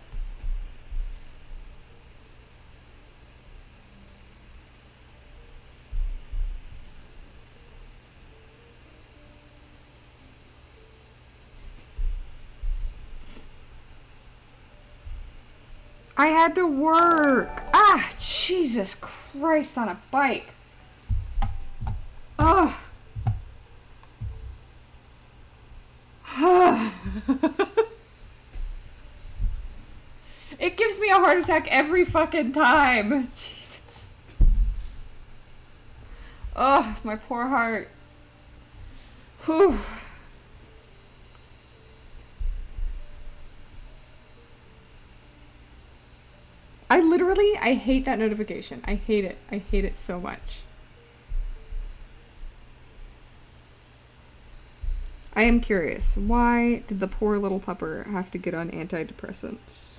I had to work. Ah, Jesus Christ on a bike. Ugh. It gives me a heart attack every fucking time. Jesus. Oh, my poor heart. Whew. I hate that notification. I hate it. I hate it so much. I am curious. Why did the poor little pupper have to get on antidepressants?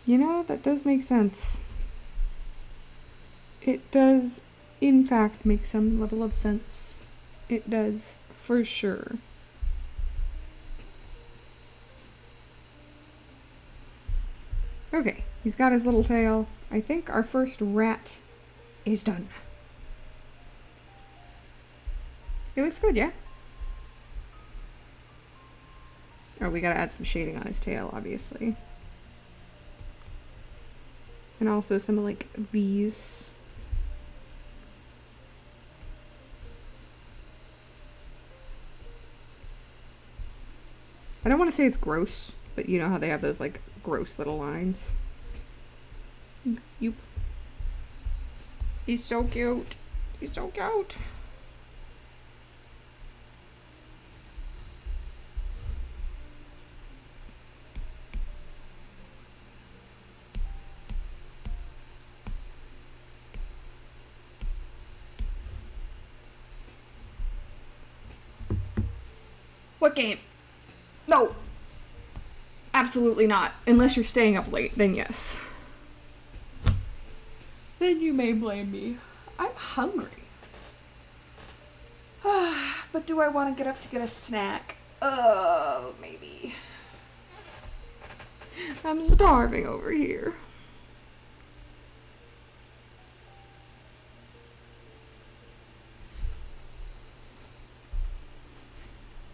You know, that does make sense. It does, in fact, make some level of sense. It does, for sure. Okay, he's got his little tail. I think our first rat is done. It looks good, yeah? Oh, we gotta add some shading on his tail, obviously. And also some, like, bees. I don't want to say it's gross, but you know how they have those, like, gross little lines. You. He's so cute. He's so cute. What game? No. Absolutely not. Unless you're staying up late, then yes. Then you may blame me. I'm hungry. But do I want to get up to get a snack? Maybe. I'm starving over here.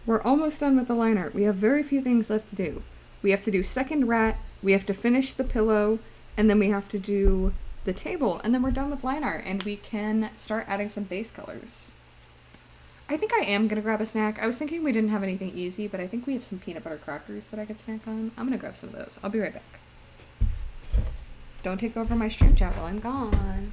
We're almost done with the line art. We have very few things left to do. We have to do second rat, we have to finish the pillow, and then we have to do the table, and then we're done with line art, and we can start adding some base colors. I think I am gonna grab a snack. I was thinking we didn't have anything easy, but I think we have some peanut butter crackers that I could snack on. I'm gonna grab some of those. I'll be right back. Don't take over my stream chat while I'm gone.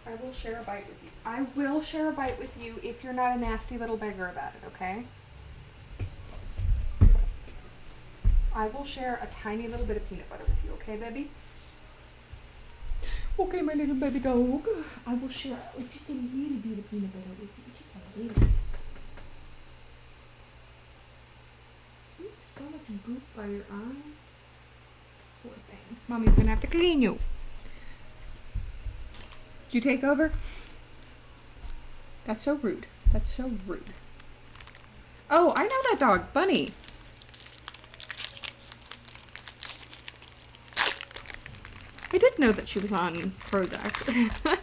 I will share a bite with you. I will share a bite with you if you're not a nasty little beggar about it, okay? I will share a tiny little bit of peanut butter with you, okay, baby? Okay, my little baby dog. I will share just a little bit of peanut butter with you. Just a little. You have so much goop by your eye. Poor thing. Mommy's gonna have to clean you. Did you take over? That's so rude. That's so rude. Oh, I know that dog. Bunny. I did know that she was on Prozac.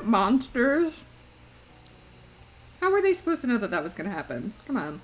Monsters. How were they supposed to know that that was going to happen? Come on.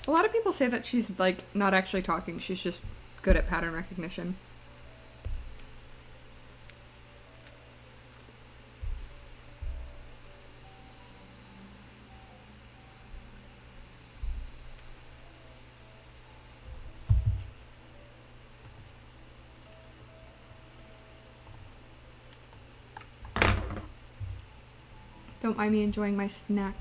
A lot of people say that she's, like, not actually talking. She's just good at pattern recognition. Don't mind me enjoying my snack.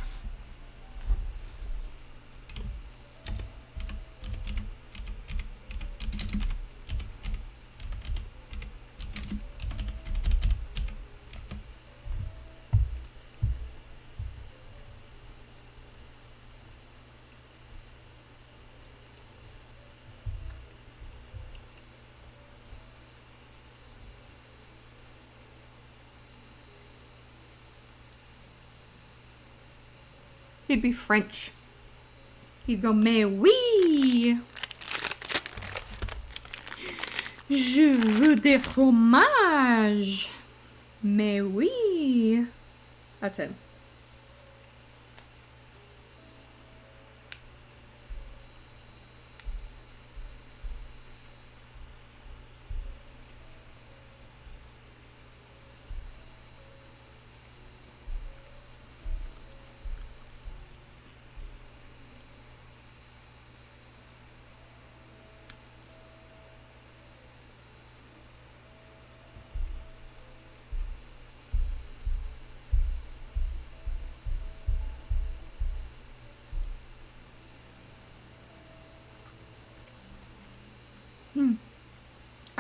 He'd be French. He'd go, mais oui! Je veux des fromages! Mais oui! That's it.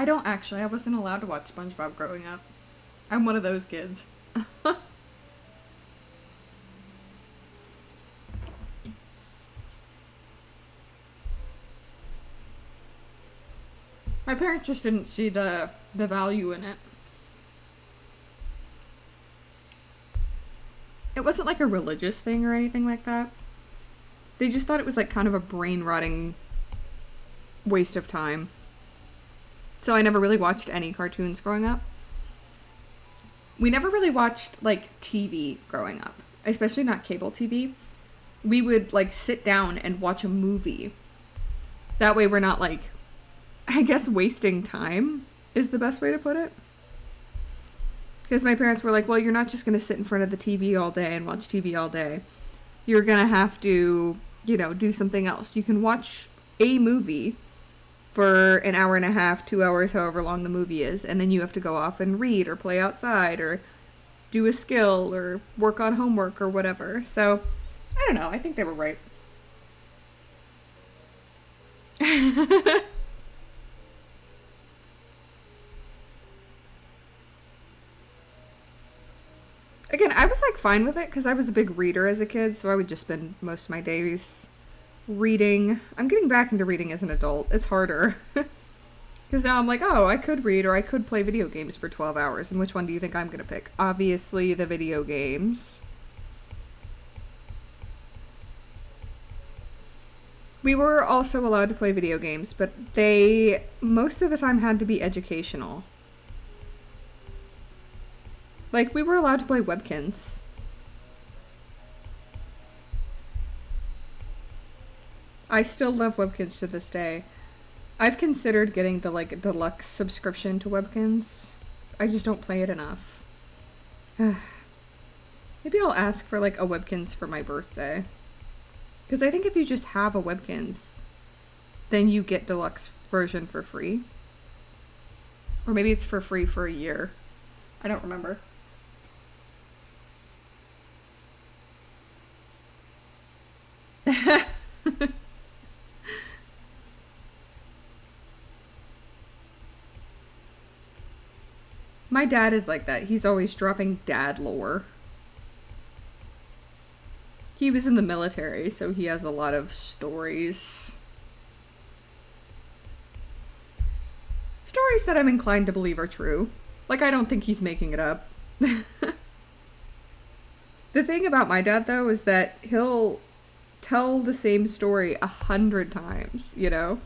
I don't actually. I wasn't allowed to watch SpongeBob growing up. I'm one of those kids. My parents just didn't see the value in it. It wasn't like a religious thing or anything like that. They just thought it was like kind of a brain-rotting waste of time. So I never really watched any cartoons growing up. We never really watched, like, TV growing up. Especially not cable TV. We would, like, sit down and watch a movie. That way we're not, like, I guess wasting time is the best way to put it. Because my parents were like, well, you're not just going to sit in front of the TV all day and watch TV all day. You're going to have to, you know, do something else. You can watch a movie for an hour and a half, 2 hours, however long the movie is, and then you have to go off and read or play outside or do a skill or work on homework or whatever. So, I don't know. I think they were right. Again, I was, like, fine with it because I was a big reader as a kid, so I would just spend most of my days reading. I'm getting back into reading as an adult. It's harder. Because now I'm like, oh, I could read or I could play video games for 12 hours. And which one do you think I'm going to pick? Obviously, the video games. We were also allowed to play video games, but they, most of the time, had to be educational. Like, we were allowed to play Webkins. I still love Webkins to this day. I've considered getting the, like, deluxe subscription to Webkins. I just don't play it enough. Maybe I'll ask for, like, a Webkins for my birthday. Because I think if you just have a Webkins, then you get deluxe version for free. Or maybe it's for free for a year. I don't remember. My dad is like that. He's always dropping dad lore. He was in the military, so he has a lot of stories. Stories that I'm inclined to believe are true. Like, I don't think he's making it up. The thing about my dad, though, is that he'll tell the same story 100 times, you know?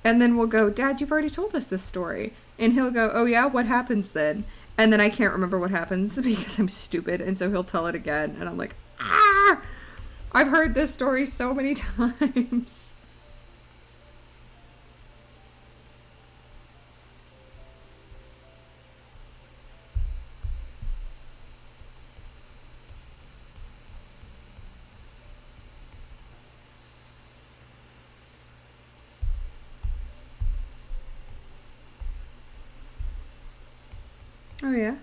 And then we'll go, Dad, you've already told us this story. And he'll go, oh yeah, what happens then? And then I can't remember what happens because I'm stupid, and so he'll tell it again, and I'm like, ah! I've heard this story so many times. Oh, yeah.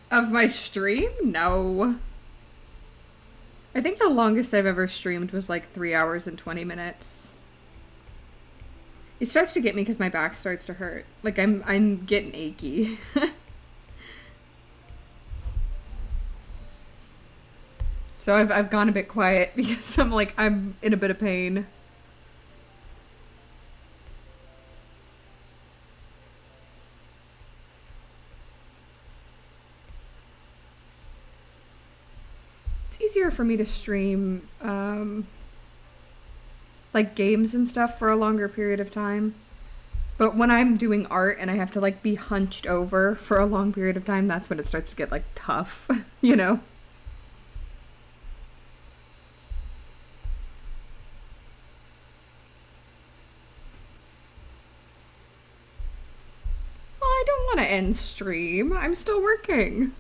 Of my stream? No. I think the longest I've ever streamed was like 3 hours and 20 minutes. It starts to get me because my back starts to hurt. Like I'm getting achy. So I've gone a bit quiet because I'm in a bit of pain. It's easier for me to stream like games and stuff for a longer period of time. But when I'm doing art and I have to like be hunched over for a long period of time, that's when it starts to get like tough, you know? Well, I don't want to end stream. I'm still working.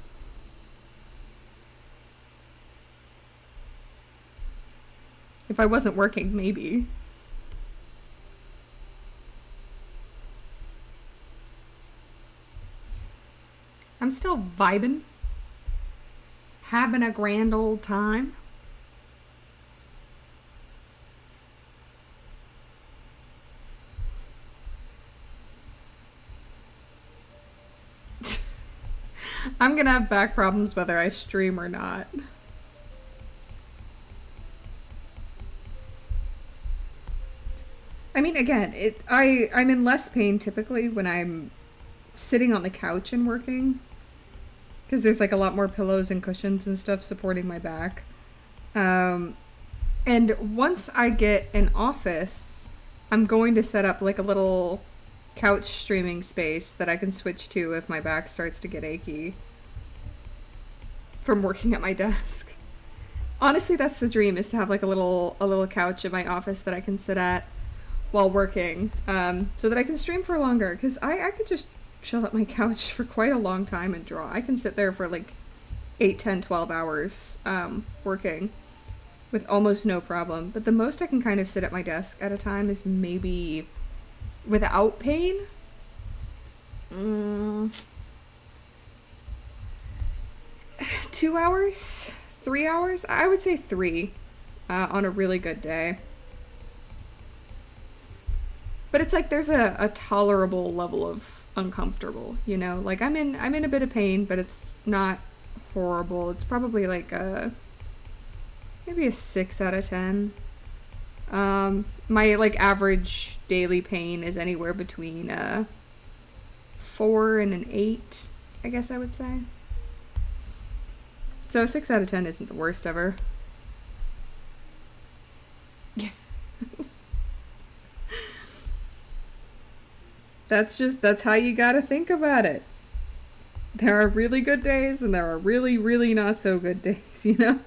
If I wasn't working, maybe. I'm still vibing, having a grand old time. I'm gonna have back problems whether I stream or not. I mean, again, I'm in less pain typically when I'm sitting on the couch and working because there's like a lot more pillows and cushions and stuff supporting my back. Um, and once I get an office, I'm going to set up like a little couch streaming space that I can switch to if my back starts to get achy from working at my desk. Honestly, that's the dream, is to have like a little couch in my office that I can sit at while working, so that I can stream for longer, because I could just chill at my couch for quite a long time and draw. I can sit there for like 8, 10, 12 hours working with almost no problem. But the most I can kind of sit at my desk at a time is maybe, without pain, 2 hours, 3 hours. I would say 3 on a really good day. But it's like there's a tolerable level of uncomfortable, you know? Like I'm in a bit of pain, but it's not horrible. It's probably like maybe a 6 out of 10. My like average daily pain is anywhere between 4 and an 8, I guess I would say. So 6 out of 10 isn't the worst ever. That's how you gotta think about it. There are really good days and there are really, really not so good days, you know?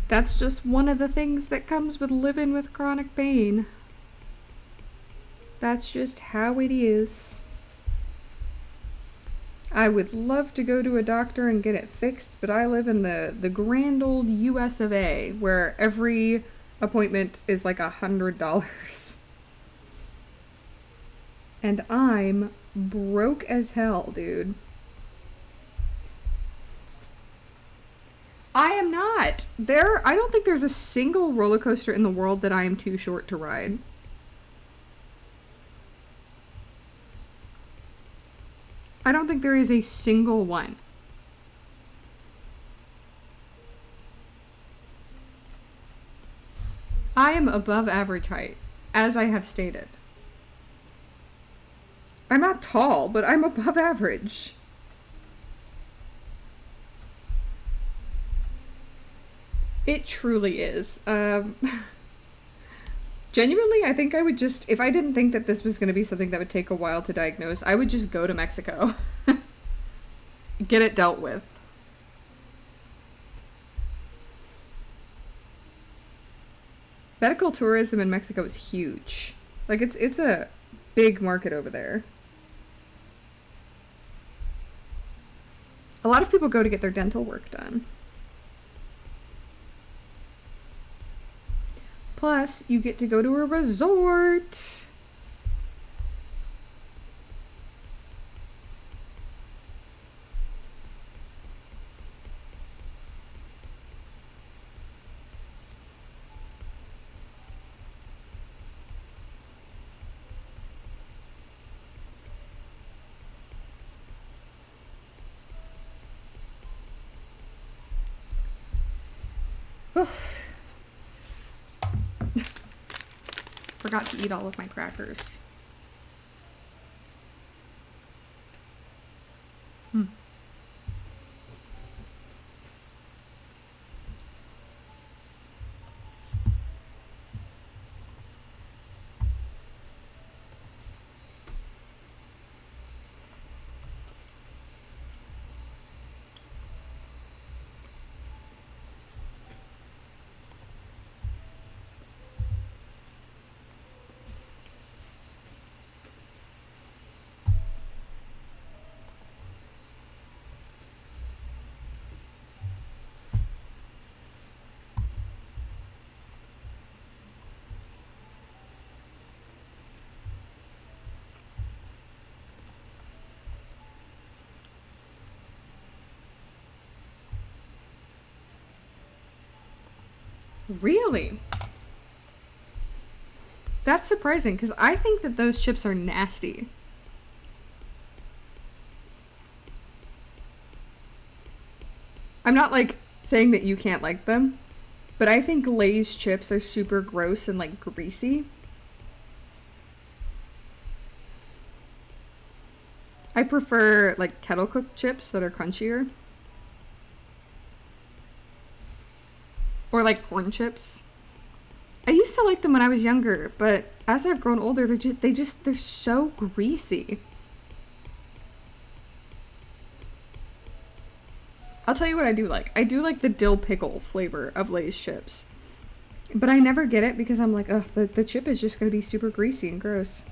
That's just one of the things that comes with living with chronic pain. That's just how it is. I would love to go to a doctor and get it fixed, but I live in the grand old US of A, where every appointment is like $100. And I'm broke as hell, dude. I am not. I don't think there's a single roller coaster in the world that I am too short to ride. I don't think there is a single one. I am above average height, as I have stated. I'm not tall, but I'm above average. It truly is. Genuinely, I think I would just, if I didn't think that this was going to be something that would take a while to diagnose, I would just go to Mexico. Get it dealt with. Medical tourism in Mexico is huge. Like, it's a big market over there. A lot of people go to get their dental work done. Plus, you get to go to a resort. Forgot to eat all of my crackers. Really? That's surprising, because I think that those chips are nasty. I'm not, like, saying that you can't like them, but I think Lay's chips are super gross and, like, greasy. I prefer, like, kettle cooked chips that are crunchier. Or, like, corn chips. I used to like them when I was younger, but as I've grown older, they're so greasy. I'll tell you what I do like. I do like the dill pickle flavor of Lay's chips. But I never get it because I'm like, ugh, the chip is just going to be super greasy and gross.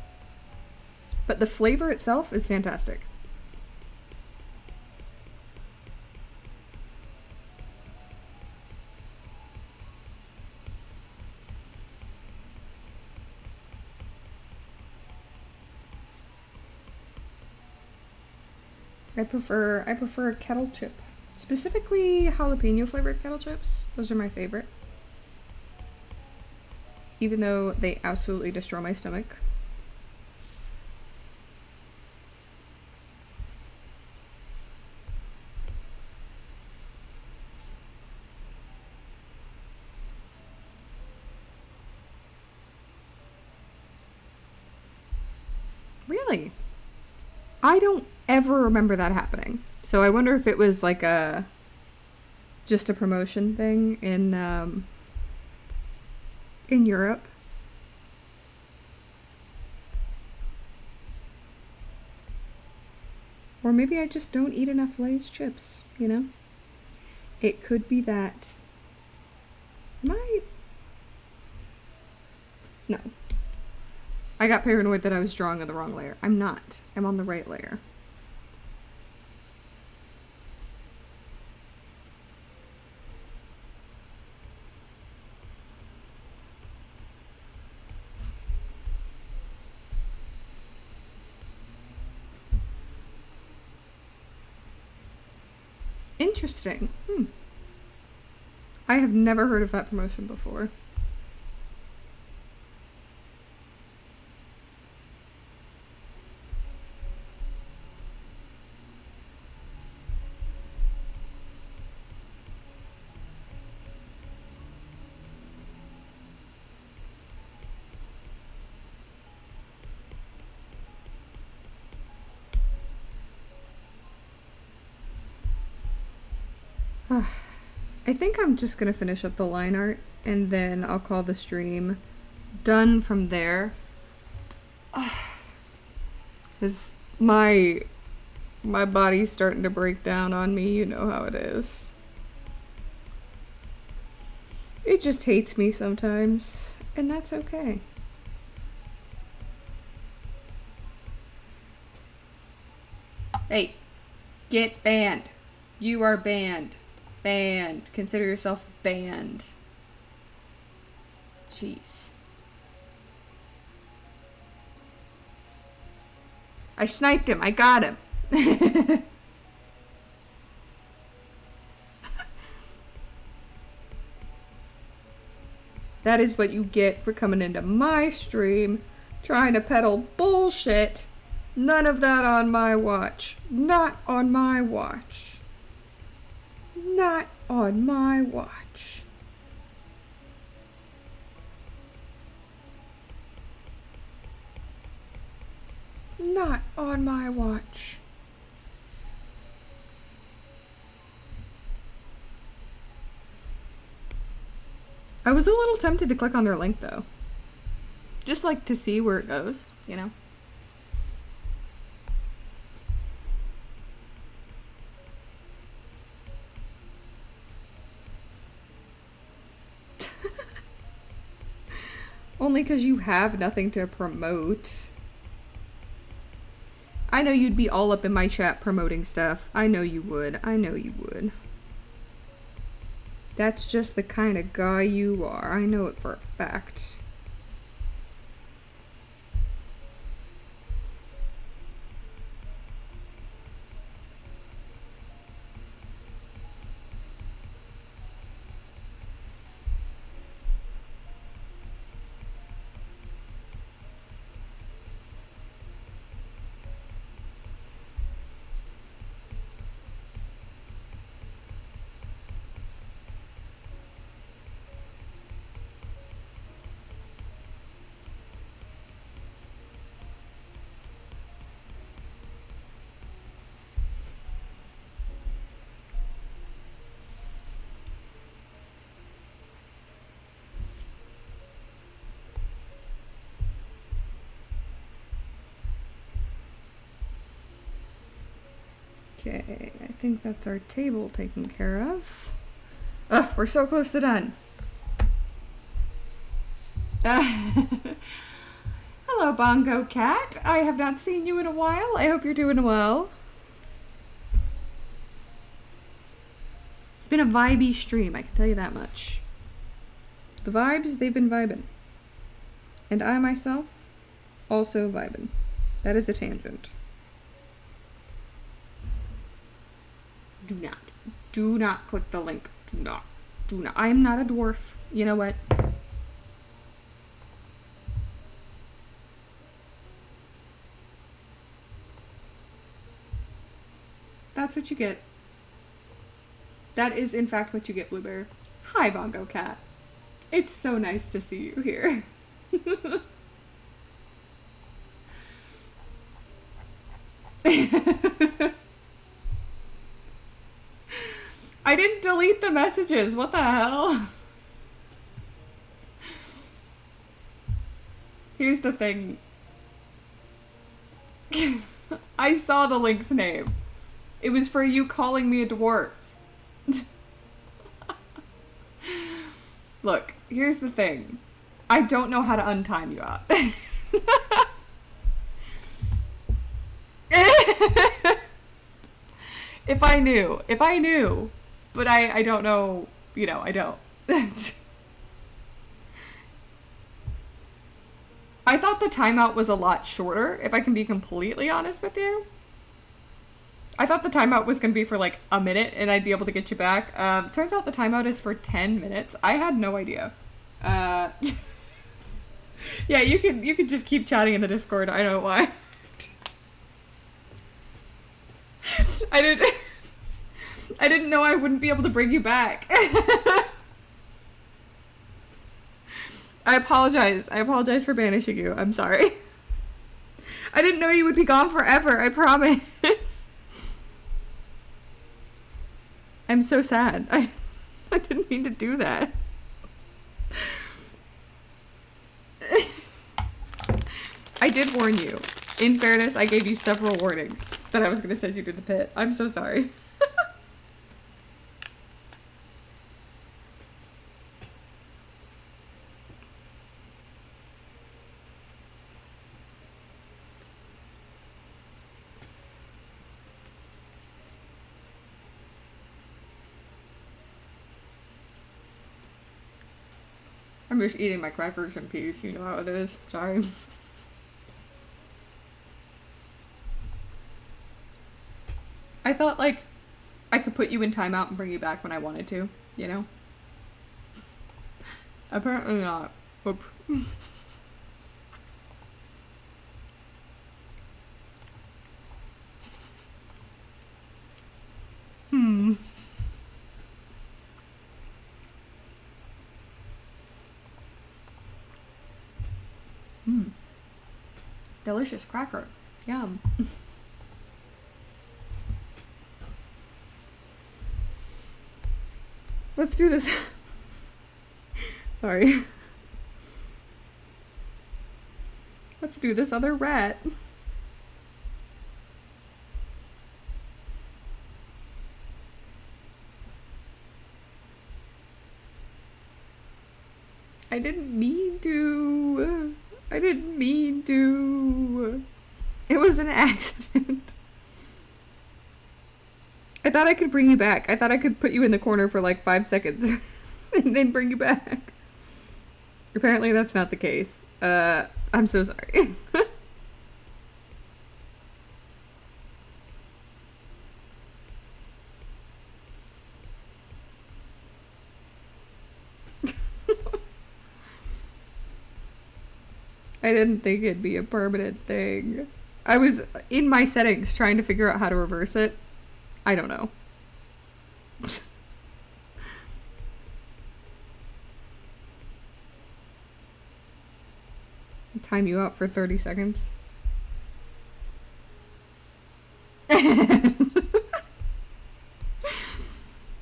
But the flavor itself is fantastic. I prefer a kettle chip. Specifically jalapeno flavored kettle chips. Those are my favorite. Even though they absolutely destroy my stomach. Really? I don't ever remember that happening. So I wonder if it was like just a promotion thing in Europe. Or maybe I just don't eat enough Lay's chips, you know? It could be that. Am I? No. I got paranoid that I was drawing on the wrong layer. I'm not. I'm on the right layer. Interesting. I have never heard of that promotion before. I think I'm just gonna finish up the line art and then I'll call the stream done from there. Cause my body's starting to break down on me, you know how it is. It just hates me sometimes, and that's okay. Hey, get banned. You are banned. Banned. Consider yourself banned. Jeez. I sniped him. I got him. That is what you get for coming into my stream, trying to peddle bullshit. None of that on my watch. Not on my watch. Not on my watch. Not on my watch. I was a little tempted to click on their link though. Just like to see where it goes, you know? Only because you have nothing to promote. I know you'd be all up in my chat promoting stuff. I know you would. I know you would. That's just the kind of guy you are. I know it for a fact. Okay, I think that's our table taken care of. Ugh, we're so close to done. Hello, Bongo Cat. I have not seen you in a while. I hope you're doing well. It's been a vibey stream, I can tell you that much. The vibes, they've been vibing. And I myself, also vibing. That is a tangent. Do not click the link. Do not. I am not a dwarf. You know what? That's what you get. That is, in fact, what you get, Blueberry. Hi, Bongo Cat. It's so nice to see you here. I didn't delete the messages. What the hell? Here's the thing. I saw the link's name. It was for you calling me a dwarf. Look, here's the thing. I don't know how to untime you out. If I knew, but I don't know, I don't. I thought the timeout was a lot shorter, if I can be completely honest with you. I thought the timeout was going to be for like a minute and I'd be able to get you back. Turns out the timeout is for 10 minutes. I had no idea. Yeah, you could just keep chatting in the Discord. I don't know why. I didn't know I wouldn't be able to bring you back. I apologize. I apologize for banishing you. I'm sorry. I didn't know you would be gone forever. I promise. I'm so sad. I didn't mean to do that. I did warn you. In fairness, I gave you several warnings that I was going to send you to the pit. I'm so sorry. I'm just eating my crackers in peace. You know how it is. Sorry. I thought, like, I could put you in timeout and bring you back when I wanted to, you know? Apparently not. Whoop. Delicious cracker. Yum. Let's do this. Sorry. Let's do this other rat. I didn't mean to. I didn't mean to. It was an accident. I thought I could bring you back. I thought I could put you in the corner for like 5 seconds and then bring you back. Apparently that's not the case. I'm so sorry. I didn't think it'd be a permanent thing. I was in my settings trying to figure out how to reverse it. I don't know. Time you out for 30 seconds.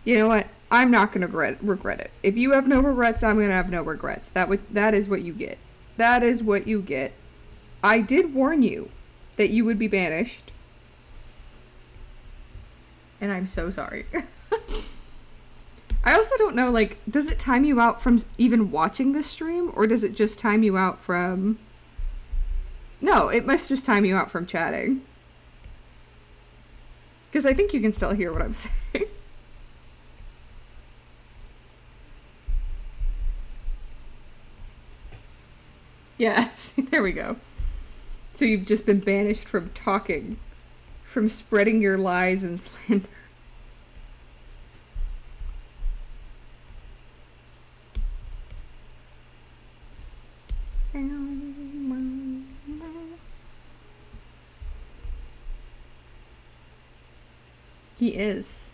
You know what? I'm not gonna regret it. If you have no regrets, I'm gonna have no regrets. That is what you get. That is what you get. I did warn you that you would be banished. And I'm so sorry. I also don't know, like, does it time you out from even watching this stream? Or does it just time you out from... No, it must just time you out from chatting. Because I think you can still hear what I'm saying. Yeah, there we go. So you've just been banished from talking, from spreading your lies and slander. He is.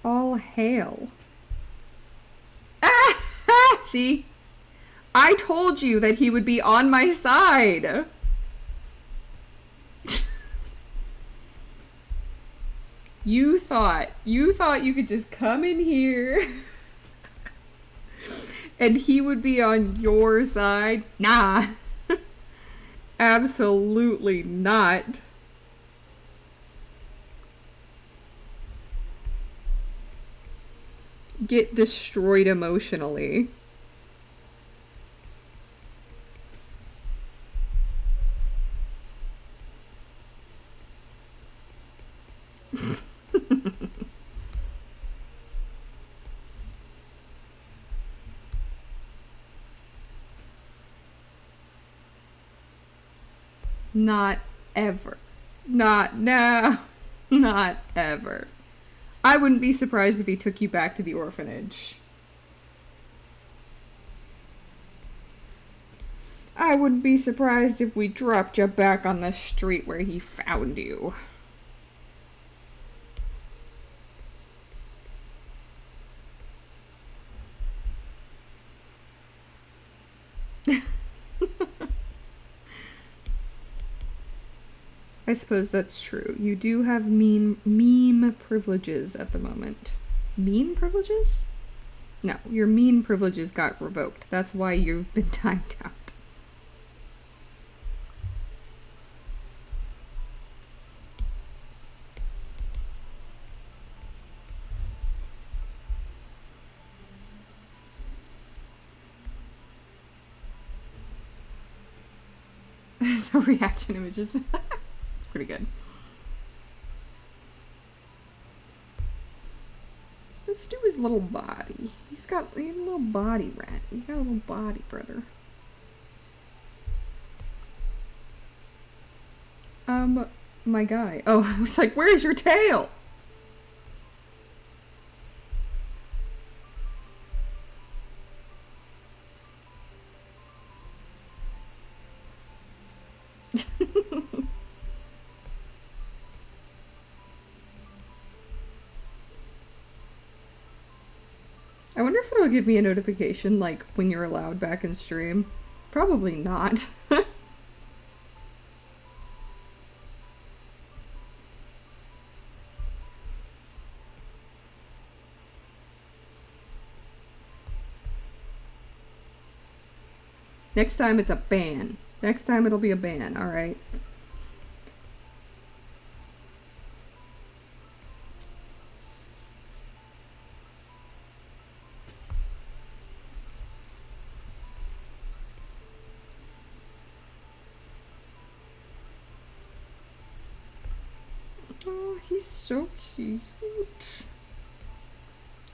All hail. Ah! See? I told you that he would be on my side. You thought you could just come in here and he would be on your side? Nah. Absolutely not. Get destroyed emotionally. Not ever. Not now. Not ever. I wouldn't be surprised if he took you back to the orphanage. I wouldn't be surprised if we dropped you back on the street where he found you. I suppose that's true. You do have meme privileges at the moment. Mean privileges? No, your mean privileges got revoked. That's why you've been timed out. The reaction images. It's pretty good. Let's do his little body. He's got a little body, rat. You got a little body, brother. My guy. Oh, I was like, where's your tail? I wonder if it'll give me a notification, like, when you're allowed back in stream. Probably not. Next time it's a ban. Next time it'll be a ban, alright? Oh, he's so cute.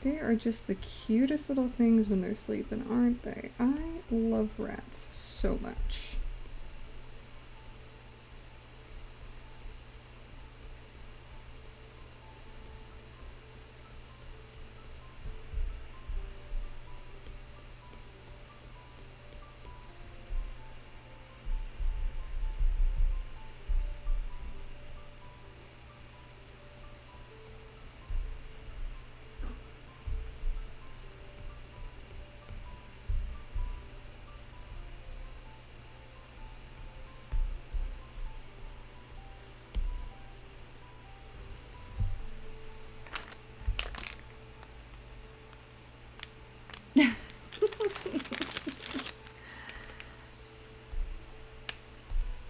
They are just the cutest little things when they're sleeping, aren't they? I love rats so much.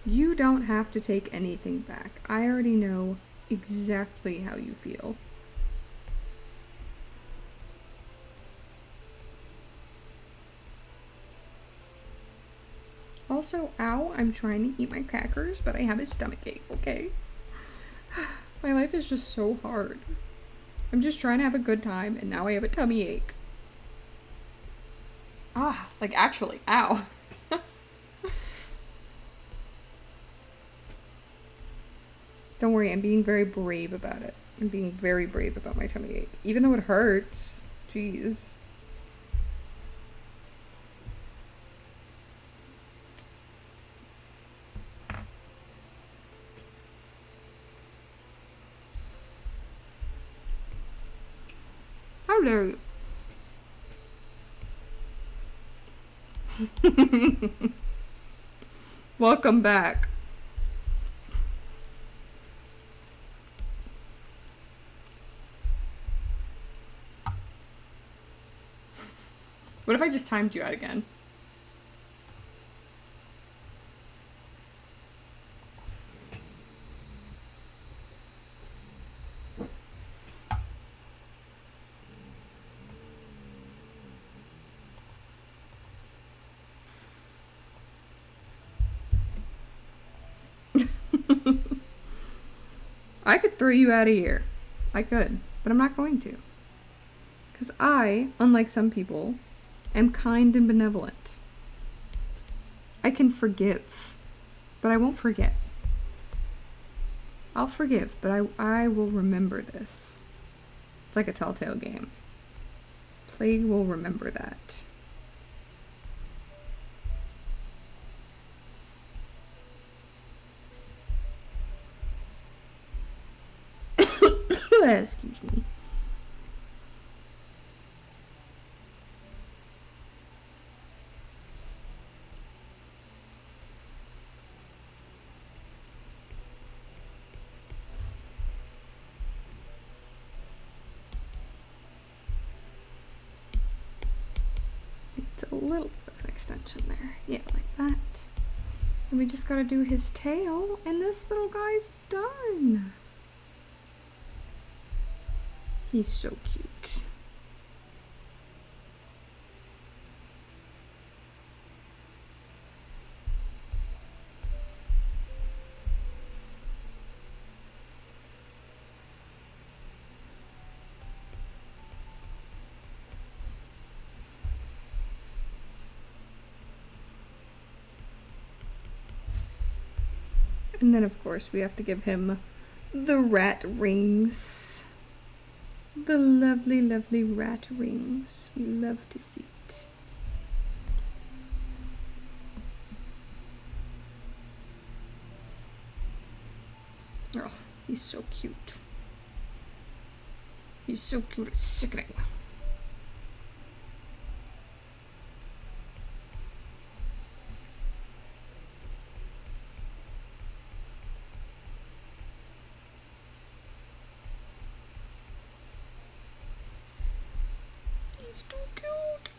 You don't have to take anything back. I already know exactly how you feel. Also, ow, I'm trying to eat my crackers, but I have a stomach ache, okay? My life is just so hard. I'm just trying to have a good time, and now I have a tummy ache. Ah, like actually, ow. Don't worry, I'm being very brave about it. I'm being very brave about my tummy ache. Even though it hurts. Jeez. How dare you? Welcome back. What if I just timed you out again? I could throw you out of here. I could, but I'm not going to. Because I, unlike some people, am kind and benevolent. I can forgive. but I won't forget. I'll forgive, but I will remember this. It's like a Telltale game. Plague will remember that. Excuse me. It's a little bit of an extension there. Yeah, like that. And we just gotta do his tail, and this little guy's done. He's so cute. And then, of course, we have to give him the rat rings. The lovely, lovely rat rings. We love to see it. Oh, he's so cute. He's so cute, it's sickening. He's too cute.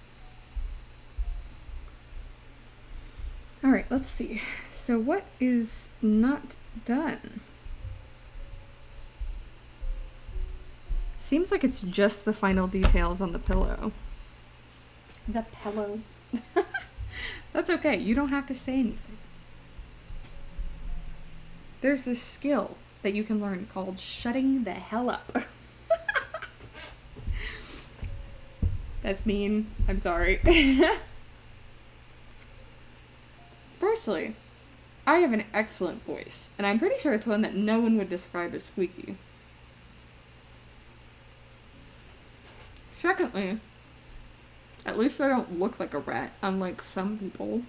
Alright, let's see. So what is not done? Seems like it's just the final details on the pillow. The pillow. That's okay. You don't have to say anything. There's this skill that you can learn called shutting the hell up. That's mean. I'm sorry. Firstly, I have an excellent voice, and I'm pretty sure it's one that no one would describe as squeaky. Secondly, at least I don't look like a rat, unlike some people.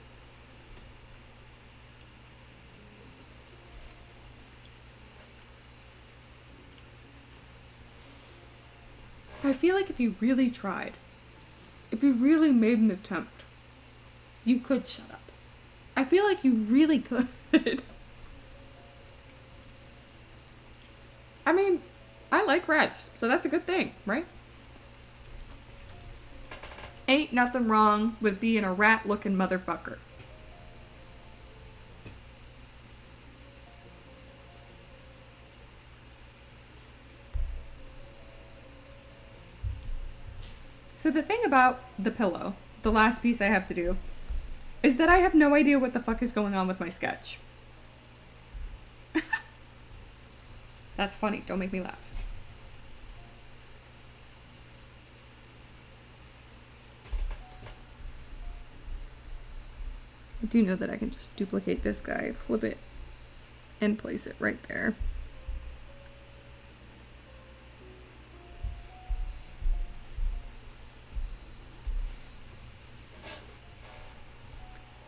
I feel like if you really tried, if you really made an attempt, you could shut up. I feel like you really could. I mean, I like rats, so that's a good thing, right? Ain't nothing wrong with being a rat-looking motherfucker. So the thing about the pillow, the last piece I have to do, is that I have no idea what the fuck is going on with my sketch. That's funny, don't make me laugh. I do know that I can just duplicate this guy, flip it, and place it right there.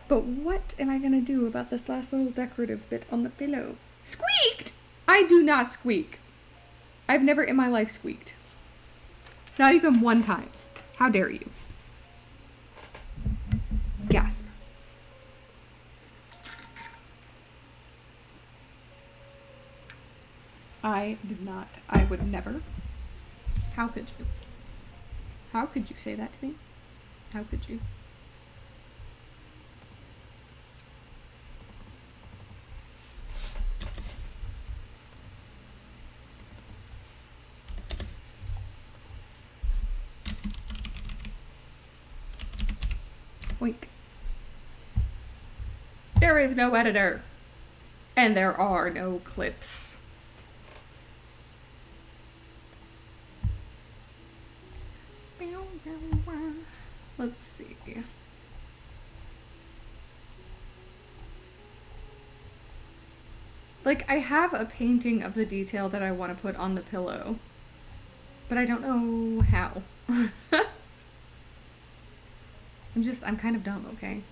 But what am I gonna do about this last little decorative bit on the pillow? Squeaked! I do not squeak. I've never in my life squeaked. Not even one time. How dare you? Gasp. I did not. I would never. How could you? How could you say that to me? How could you? Wink. There is no editor. And there are no clips. Let's see. Like, I have a painting of the detail that I want to put on the pillow, but I don't know how. I'm kind of dumb, okay?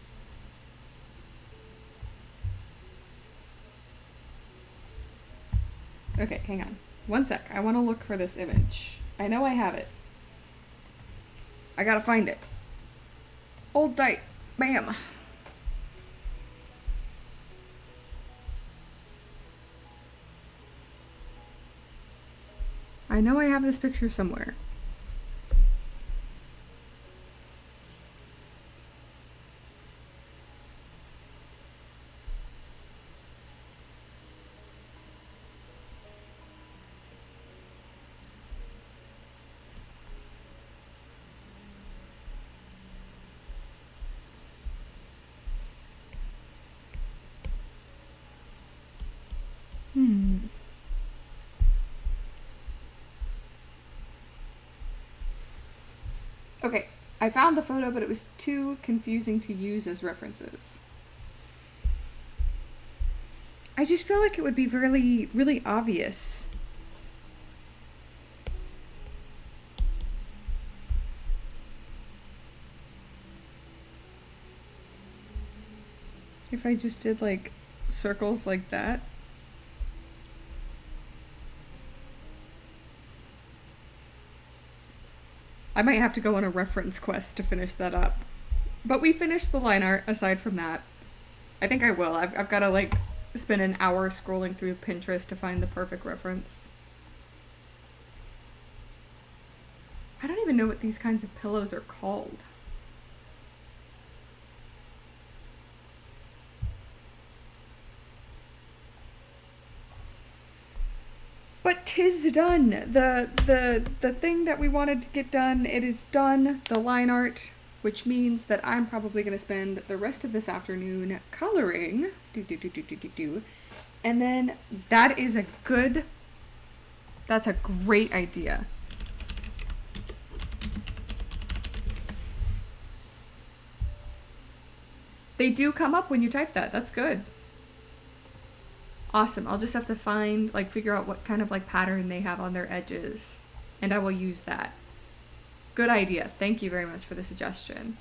Okay, hang on. One sec. I want to look for this image. I know I have it. I gotta find it. Hold tight. Bam. I know I have this picture somewhere. Okay, I found the photo, but it was too confusing to use as references. I just feel like it would be really, really obvious. If I just did like circles like that. I might have to go on a reference quest to finish that up. But we finished the line art aside from that. I think I will. I've got to like spend an hour scrolling through Pinterest to find the perfect reference. I don't even know what these kinds of pillows are called. But 'tis done. The thing that we wanted to get done, it is done. The line art, which means that I'm probably going to spend the rest of this afternoon coloring. And then that's a great idea. They do come up when you type that. That's good. Awesome. I'll just have to figure out what kind of like pattern they have on their edges, and I will use that. Good idea. Thank you very much for the suggestion.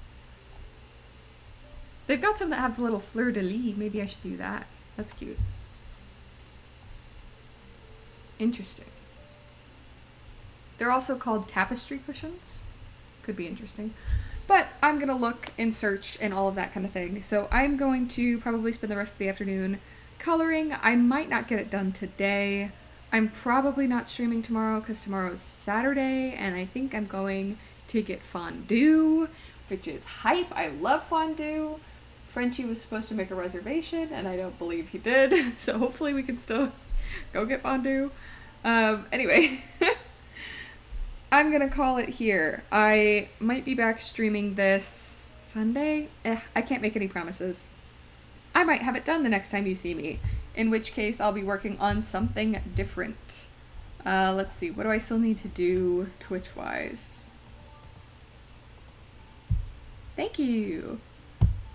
They've got some that have the little fleur-de-lis. Maybe I should do that. That's cute. Interesting. They're also called tapestry cushions. Could be interesting. But I'm going to look and search and all of that kind of thing. So I'm going to probably spend the rest of the afternoon coloring. I might not get it done today. I'm probably not streaming tomorrow because tomorrow's Saturday and I think I'm going to get fondue, which is hype. I love fondue. Frenchie was supposed to make a reservation and I don't believe he did. So hopefully we can still go get fondue. Anyway, I'm gonna call it here. I might be back streaming this Sunday. I can't make any promises. I might have it done the next time you see me, in which case I'll be working on something different. Let's see, what do I still need to do Twitch-wise? Thank you!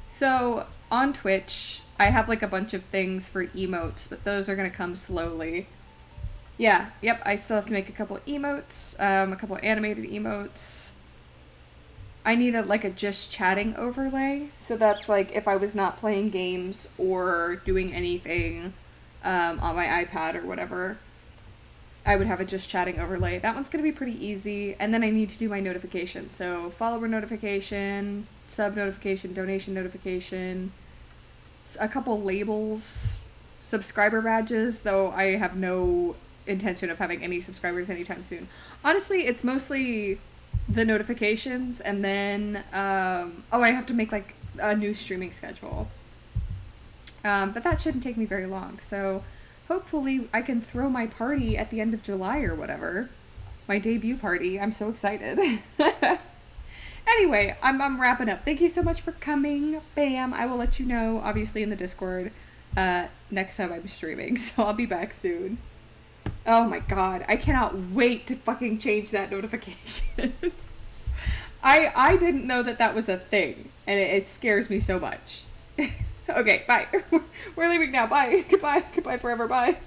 So, on Twitch, I have like a bunch of things for emotes, but those are gonna come slowly. Yeah, yep, I still have to make a couple emotes, a couple animated emotes. I need a just chatting overlay, so that's like if I was not playing games or doing anything on my iPad or whatever, I would have a just chatting overlay. That one's going to be pretty easy, and then I need to do my notification. So follower notification, sub notification, donation notification, a couple labels, subscriber badges, though I have no intention of having any subscribers anytime soon. Honestly, it's mostly the notifications, and then I have to make like a new streaming schedule, but that shouldn't take me very long, so hopefully I can throw my party at the end of July or whatever, my debut party. I'm so excited. Anyway, I'm wrapping up. Thank you so much for coming. Bam. I will let you know obviously in the Discord next time I'm streaming, so I'll be back soon. Oh my god, I cannot wait to fucking change that notification. I didn't know that was a thing, and it scares me so much. Okay, bye. We're leaving now. Bye. Goodbye. Goodbye forever. Bye.